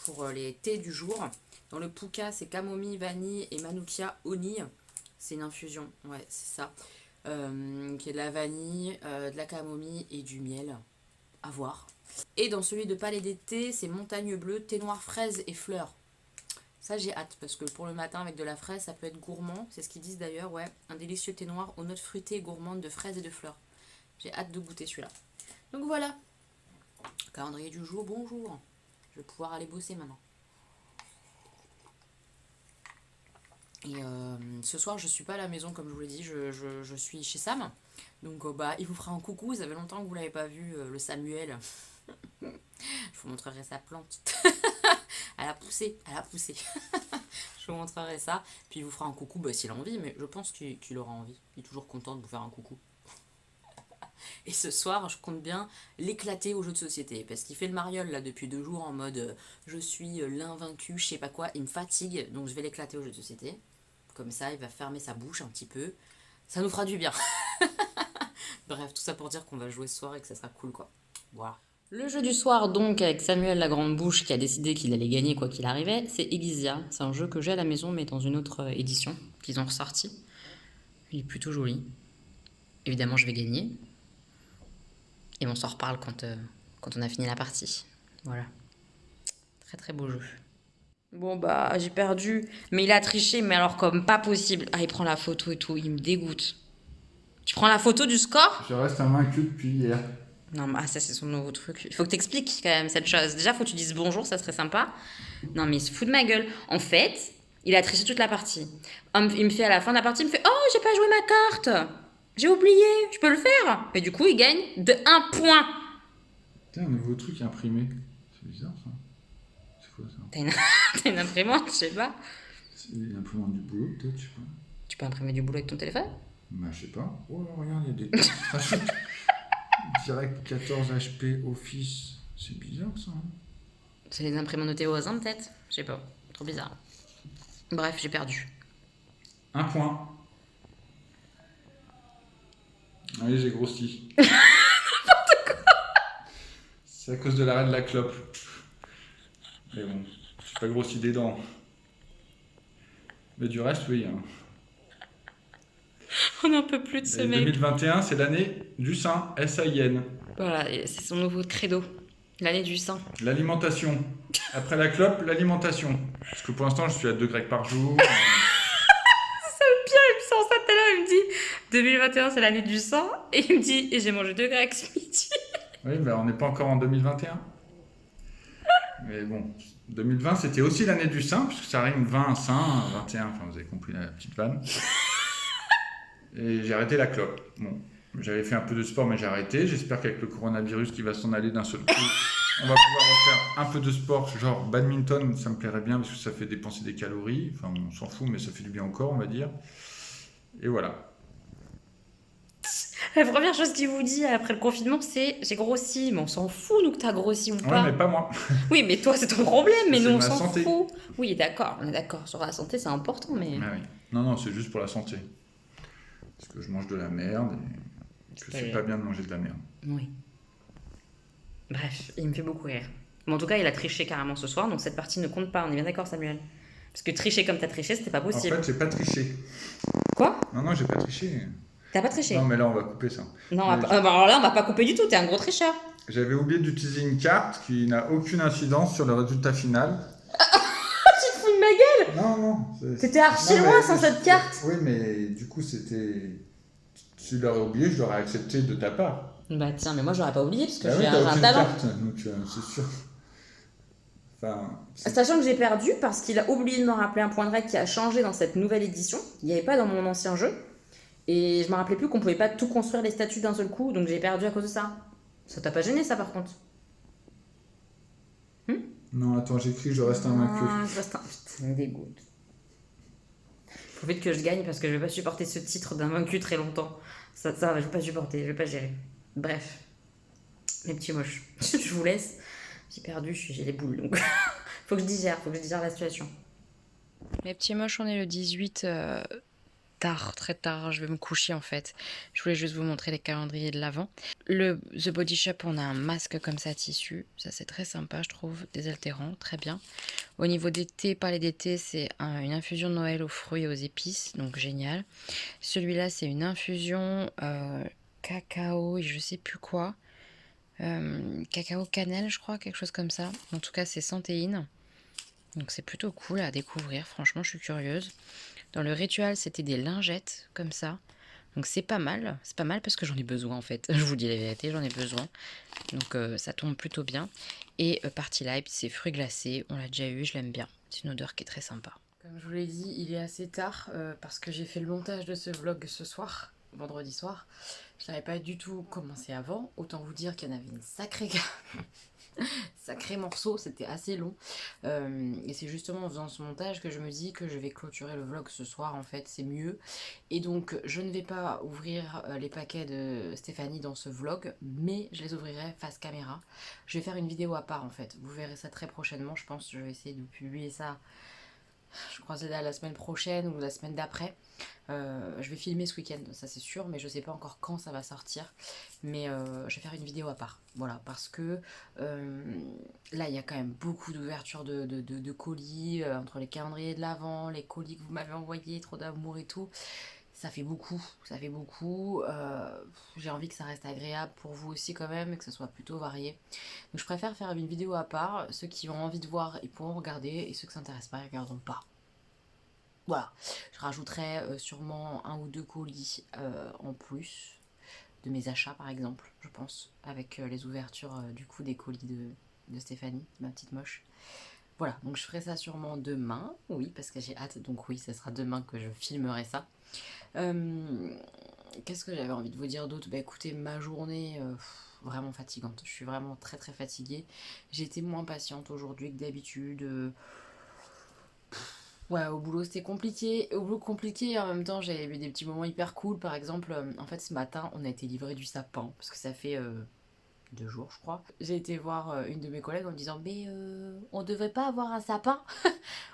pour les thés du jour, dans le Puka, c'est camomille, vanille et manukia oni. C'est une infusion, ouais, c'est ça. Qui est de la vanille, de la camomille et du miel. À voir. Et dans celui de Palais d'été, c'est montagne bleue, thé noir, fraise et fleurs. Ça, j'ai hâte, parce que pour le matin, avec de la fraise, ça peut être gourmand. C'est ce qu'ils disent d'ailleurs, ouais. Un délicieux thé noir aux notes fruitées et gourmandes de fraises et de fleurs. J'ai hâte de goûter celui-là. Donc voilà. Calendrier du jour, bonjour. Je vais pouvoir aller bosser maintenant. Et ce soir, je suis pas à la maison, comme je vous l'ai dit. Je suis chez Sam. Donc, il vous fera un coucou. Ça fait longtemps que vous l'avez pas vu, le Samuel. Je vous montrerai sa plante. Elle a poussé. Je vous montrerai ça. Puis il vous fera un coucou s'il a envie. Mais je pense qu'il aura envie. Il est toujours content de vous faire un coucou. Et ce soir, je compte bien l'éclater aux jeux de société. Parce qu'il fait le mariole là depuis 2 jours en mode je suis l'invaincu, je sais pas quoi. Il me fatigue. Donc je vais l'éclater aux jeux de société. Comme ça, il va fermer sa bouche un petit peu. Ça nous fera du bien. Bref, tout ça pour dire qu'on va jouer ce soir et que ça sera cool, quoi. Voilà. Le jeu du soir, donc, avec Samuel la grande bouche qui a décidé qu'il allait gagner quoi qu'il arrivait, c'est Elysia. C'est un jeu que j'ai à la maison, mais dans une autre édition qu'ils ont ressorti. Il est plutôt joli. Évidemment, je vais gagner. Et on s'en reparle quand on a fini la partie. Voilà. Très très beau jeu. Bon j'ai perdu. Mais il a triché, mais alors comme pas possible. Ah, il prend la photo et tout, il me dégoûte. Tu prends la photo du score ? Je reste invaincu depuis hier. Non, mais ça c'est son nouveau truc. Il faut que t'expliques quand même cette chose. Déjà, faut que tu dises bonjour, ça serait sympa. Non, mais il se fout de ma gueule. En fait, il a triché toute la partie. Il me fait à la fin de la partie, il me fait « Oh, j'ai pas joué ma carte ! J'ai oublié, je peux le faire ?» Et du coup, il gagne de 1 point. Putain, un nouveau truc imprimé. C'est bizarre ça. C'est quoi ça ? T'as une imprimante, je sais pas. C'est l'imprimante du boulot peut-être, je sais pas. Tu peux imprimer du boulot avec ton téléphone ? Bah je sais pas. Oh regarde, il y a des trucs. Direct 14 HP Office. C'est bizarre ça. Hein. C'est les imprimantes de Théo Hazin peut-être ? Je sais pas, trop bizarre. Bref, j'ai perdu. 1 point. Oui, j'ai grossi. C'est à cause de l'arrêt de la clope. Mais bon, j'ai pas grossi des dents. Mais du reste, oui. Hein. On n'en peut plus de ce Et mec. 2021, c'est l'année du sein, S-A-I-N. Voilà, c'est son nouveau credo. L'année du sein. L'alimentation. Après la clope, l'alimentation. Parce que pour l'instant, je suis à 2 grecs par jour. Il me sort ça tout à l'heure, il me dit 2021 c'est l'année du sang. Et il me dit et j'ai mangé 2 grecs ce midi. Oui, ben on n'est pas encore en 2021. Mais bon, 2020 c'était aussi l'année du sein, puisque ça rime 20, sein, 21, enfin vous avez compris la petite vanne. Et j'ai arrêté la clope. Bon, j'avais fait un peu de sport mais j'ai arrêté. J'espère qu'avec le coronavirus qui va s'en aller d'un seul coup, on va pouvoir refaire un peu de sport, genre badminton, ça me plairait bien parce que ça fait dépenser des calories. Enfin on s'en fout mais ça fait du bien au corps on va dire. Et voilà. La première chose qu'il vous dit après le confinement c'est j'ai grossi. Mais on s'en fout nous que t'as grossi ou Ouais pas. mais pas moi. Oui mais toi c'est ton problème mais C'est nous on ma s'en santé. fout. Oui d'accord, on est d'accord. Sur la santé c'est important mais... Ah oui. Non, c'est juste pour la santé. Parce que je mange de la merde et que c'est pas bien de manger de la merde. Oui. Bref, il me fait beaucoup rire. Mais en tout cas, il a triché carrément ce soir, donc cette partie ne compte pas. On est bien d'accord, Samuel ? Parce que tricher comme t'as triché, c'était pas En possible. fait, j'ai pas triché. Quoi ? Non, j'ai pas triché. T'as pas triché ? Non, mais là, on va couper ça. Non, Mais alors là, on va pas couper du tout, t'es un gros tricheur. J'avais oublié d'utiliser une carte qui n'a aucune incidence sur le résultat final. Tu te fous de ma gueule ? Non. T'étais archi loin sans cette carte. Oui, mais du coup, c'était... Tu l'aurais oublié, je l'aurais accepté de ta part. Bah tiens, mais moi j'aurais pas oublié parce que Bah j'ai oui, t'as un aucune talent. carte, donc c'est sûr. Enfin, Sachant que j'ai perdu parce qu'il a oublié de me rappeler un point de règle qui a changé dans cette nouvelle édition. Il n'y avait pas dans mon ancien jeu. Et je me rappelais plus qu'on pouvait pas tout construire les statues d'un seul coup, donc j'ai perdu à cause de ça. Ça t'a pas gêné ça par contre? non, attends, j'écris, je reste invaincu. Ah, je reste un... Putain, ça me dégoûte. Faut vite que je gagne parce que je vais pas supporter ce titre d'invaincu très longtemps. Ça, je vais pas supporter, je vais pas gérer. Bref, mes petits moches, je vous laisse. J'ai perdu, j'ai les boules, donc faut que je digère la situation. Mes petits moches, on est le 18 tard, très tard, je vais me coucher en fait. Je voulais juste vous montrer les calendriers de l'Avent. Le The Body Shop, on a un masque comme ça tissu, ça c'est très sympa je trouve, désaltérant, très bien. Au niveau des thés, parler des thés, c'est une infusion de Noël aux fruits et aux épices, donc génial. Celui-là c'est une infusion cacao et je sais plus quoi. Cacao cannelle je crois, quelque chose comme ça. En tout cas c'est sans théine. Donc c'est plutôt cool à découvrir, franchement je suis curieuse. Dans le rituel, c'était des lingettes comme ça. Donc c'est pas mal parce que j'en ai besoin en fait. Je vous dis la vérité, j'en ai besoin. Donc ça tombe plutôt bien. Et Party Light, c'est fruits glacés, on l'a déjà eu, je l'aime bien. C'est une odeur qui est très sympa. Comme je vous l'ai dit, il est assez tard parce que j'ai fait le montage de ce vlog ce soir, vendredi soir. Je n'avais pas du tout commencé avant. Autant vous dire qu'il y en avait une sacré morceau, c'était assez long. Et c'est justement en faisant ce montage que je me dis que je vais clôturer le vlog ce soir, en fait, c'est mieux. Et donc, je ne vais pas ouvrir les paquets de Stéphanie dans ce vlog, mais je les ouvrirai face caméra. Je vais faire une vidéo à part, en fait. Vous verrez ça très prochainement, je pense. Je vais essayer de publier ça, je crois que c'est la semaine prochaine ou la semaine d'après. Je vais filmer ce week-end, ça c'est sûr, mais je sais pas encore quand ça va sortir. Mais je vais faire une vidéo à part, voilà, parce que là il y a quand même beaucoup d'ouvertures de colis, entre les calendriers de l'Avent, les colis que vous m'avez envoyés, trop d'amour et tout. Ça fait beaucoup, j'ai envie que ça reste agréable pour vous aussi quand même, et que ce soit plutôt varié. Donc je préfère faire une vidéo à part, ceux qui ont envie de voir, ils pourront regarder, et ceux qui ne s'intéressent pas, ils regarderont pas. Voilà, je rajouterai sûrement 1 ou 2 colis en plus de mes achats par exemple, je pense, avec les ouvertures du coup des colis de Stéphanie, ma petite moche. Voilà, donc je ferai ça sûrement demain, oui, parce que j'ai hâte, donc oui, ça sera demain que je filmerai ça. Qu'est-ce que j'avais envie de vous dire d'autre? Bah écoutez, ma journée vraiment fatigante, je suis vraiment très très fatiguée. J'ai été moins patiente aujourd'hui que d'habitude. Ouais, au boulot c'était compliqué, et en même temps j'ai eu des petits moments hyper cool. Par exemple, en fait ce matin on a été livré du sapin, parce que ça fait 2 jours je crois. J'ai été voir une de mes collègues en me disant mais on devrait pas avoir un sapin.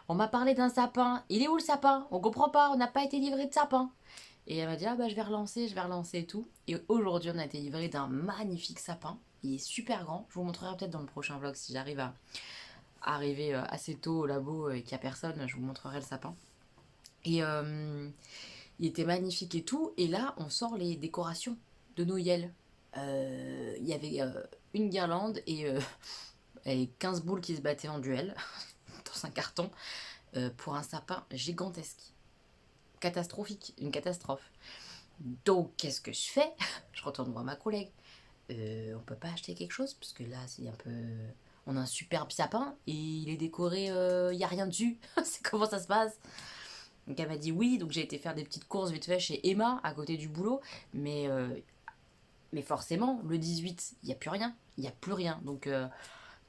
On m'a parlé d'un sapin, il est où le sapin? On comprend pas, on n'a pas été livré de sapin. Et elle m'a dit ah bah je vais relancer et tout. Et aujourd'hui on a été livré d'un magnifique sapin, il est super grand. Je vous montrerai peut-être dans le prochain vlog si j'arrive à arriver assez tôt au labo et qu'il n'y a personne, je vous montrerai le sapin. Et il était magnifique et tout. Et là, on sort les décorations de Noël. Il y avait une guirlande et 15 boules qui se battaient en duel dans un carton pour un sapin gigantesque. Catastrophique, une catastrophe. Donc, qu'est-ce que je fais? Je retourne voir ma collègue. On peut pas acheter quelque chose parce que là, c'est un peu... On a un superbe sapin et il est décoré, il n'y a rien dessus. C'est comment ça se passe? Donc elle m'a dit oui, donc j'ai été faire des petites courses vite fait chez Emma à côté du boulot. Mais forcément, le 18, il n'y a plus rien. Il n'y a plus rien. Donc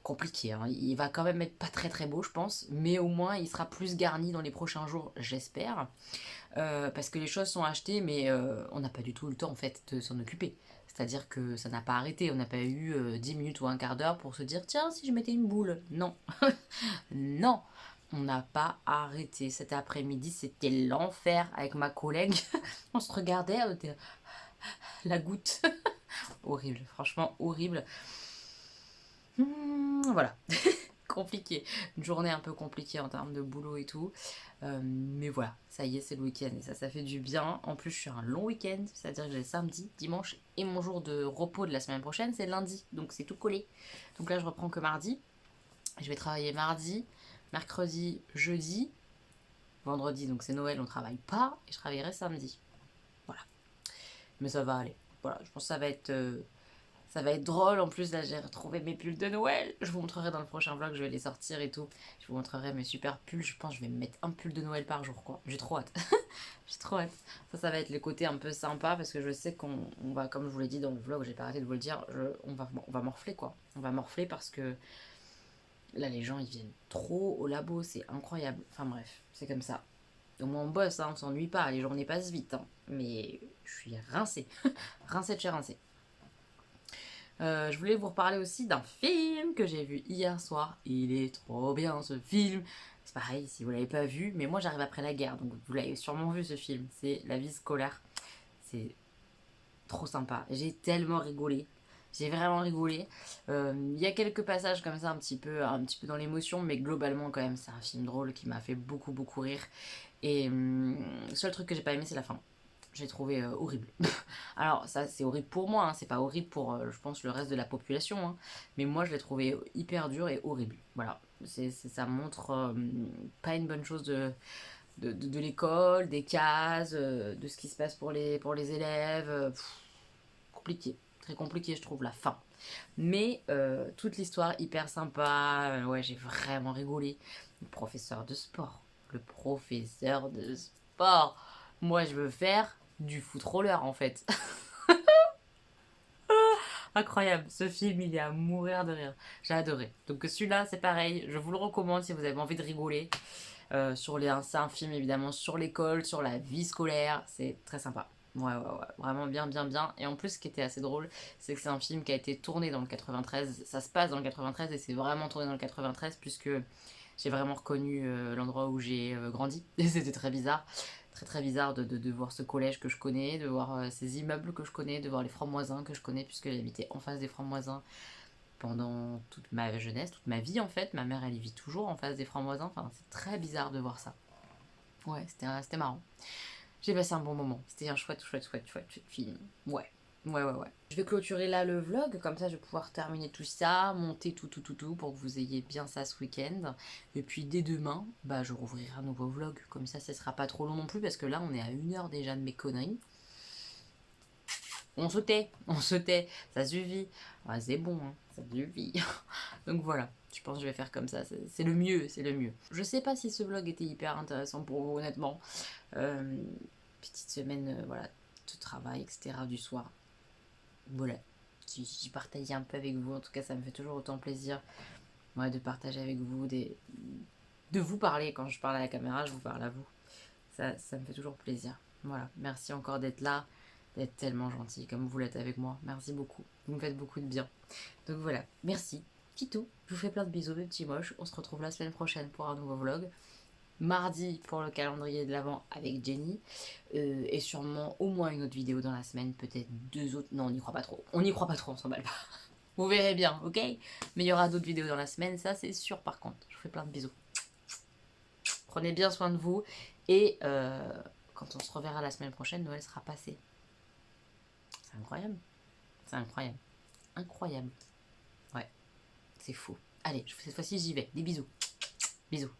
compliqué. Hein. Il va quand même être pas très très beau, je pense. Mais au moins, il sera plus garni dans les prochains jours, j'espère. Parce que les choses sont achetées, mais on n'a pas du tout le temps en fait de s'en occuper. C'est-à-dire que ça n'a pas arrêté, on n'a pas eu 10 minutes ou un quart d'heure pour se dire tiens si je mettais une boule. Non, non, on n'a pas arrêté. Cet après-midi c'était l'enfer avec ma collègue. On se regardait, on était la goutte. Horrible, franchement horrible. Voilà. Compliqué, une journée un peu compliquée en termes de boulot et tout, mais voilà, ça y est, c'est le week-end et ça fait du bien. En plus je suis un long week-end, c'est-à-dire que j'ai samedi, dimanche et mon jour de repos de la semaine prochaine c'est lundi, donc c'est tout collé. Donc là je reprends que mardi, je vais travailler mardi, mercredi, jeudi, vendredi donc c'est Noël, on travaille pas, et je travaillerai samedi, voilà, mais ça va aller. Voilà, je pense que ça va être Ça va être drôle. En plus, là, j'ai retrouvé mes pulls de Noël. Je vous montrerai dans le prochain vlog, je vais les sortir et tout. Je vous montrerai mes super pulls. Je pense que je vais me mettre un pull de Noël par jour, quoi. J'ai trop hâte. J'ai trop hâte. Ça va être le côté un peu sympa parce que je sais qu'on va, comme je vous l'ai dit dans le vlog, j'ai pas arrêté de vous le dire, on va morfler, quoi. On va morfler parce que là, les gens, ils viennent trop au labo. C'est incroyable. Enfin bref, c'est comme ça. Au moins, on bosse, hein, on s'ennuie pas. Les journées passent vite. Hein. Mais je suis rincée. Rincée de chez rincée. Je voulais vous reparler aussi d'un film que j'ai vu hier soir. Il est trop bien ce film. C'est pareil si vous l'avez pas vu, mais moi j'arrive après la guerre, donc vous l'avez sûrement vu ce film. C'est La vie scolaire. C'est trop sympa. J'ai tellement rigolé. J'ai vraiment rigolé. Il y a quelques passages comme ça un petit peu dans l'émotion, mais globalement quand même c'est un film drôle qui m'a fait beaucoup rire. Et le seul truc que j'ai pas aimé c'est la fin. J'ai trouvé horrible. Alors ça c'est horrible pour moi, hein. C'est pas horrible pour je pense le reste de la population, hein. Mais moi je l'ai trouvé hyper dur et horrible. Voilà, ça montre pas une bonne chose de l'école, des cases, de ce qui se passe pour les élèves. Compliqué, très compliqué je trouve la fin. Mais toute l'histoire hyper sympa, ouais j'ai vraiment rigolé. Le professeur de sport, moi je veux faire du foot roller en fait. Incroyable, ce film il est à mourir de rire. J'ai adoré. Donc celui-là c'est pareil, je vous le recommande si vous avez envie de rigoler. C'est un film évidemment sur l'école, sur la vie scolaire, c'est très sympa. Ouais, vraiment bien. Et en plus, ce qui était assez drôle, c'est que c'est un film qui a été tourné dans le 93. Ça se passe dans le 93 et c'est vraiment tourné dans le 93 puisque j'ai vraiment reconnu l'endroit où j'ai grandi. Et c'était très bizarre. Très bizarre de voir ce collège que je connais, de voir ces immeubles que je connais, de voir les francs-moisins que je connais puisque j'habitais en face des francs-moisins pendant toute ma jeunesse, toute ma vie en fait. Ma mère elle y vit toujours en face des francs-moisins. Enfin, c'est très bizarre de voir ça. Ouais, c'était marrant. J'ai passé un bon moment. C'était un chouette film. Ouais. Je vais clôturer là le vlog, comme ça je vais pouvoir terminer tout ça, monter tout pour que vous ayez bien ça ce week-end. Et puis dès demain, bah je rouvrirai un nouveau vlog, comme ça sera pas trop long non plus, parce que là on est à 1 heure déjà de mes conneries. On se tait, ça suffit. Ah, c'est bon, hein, ça suffit. Donc voilà, je pense que je vais faire comme ça, c'est le mieux. Je sais pas si ce vlog était hyper intéressant pour vous, honnêtement. Petite semaine, voilà, de travail, etc. du soir. Voilà, j'ai partagé un peu avec vous, en tout cas ça me fait toujours autant plaisir de partager avec vous, de vous parler. Quand je parle à la caméra, je vous parle à vous. Ça me fait toujours plaisir. Voilà, merci encore d'être là, d'être tellement gentil comme vous l'êtes avec moi. Merci beaucoup, vous me faites beaucoup de bien. Donc voilà, merci, Tito. Je vous fais plein de bisous, mes petits moches. On se retrouve la semaine prochaine pour un nouveau vlog. Mardi pour le calendrier de l'Avent avec Jenny. Et sûrement au moins une autre vidéo dans la semaine. Peut-être 2 autres. Non, on n'y croit pas trop. On s'emballe pas. Vous verrez bien, ok? Mais il y aura d'autres vidéos dans la semaine, ça c'est sûr par contre. Je vous fais plein de bisous. Prenez bien soin de vous. Et quand on se reverra la semaine prochaine, Noël sera passé. C'est incroyable. Incroyable. Ouais, c'est fou. Allez, cette fois-ci j'y vais. Des bisous. Bisous.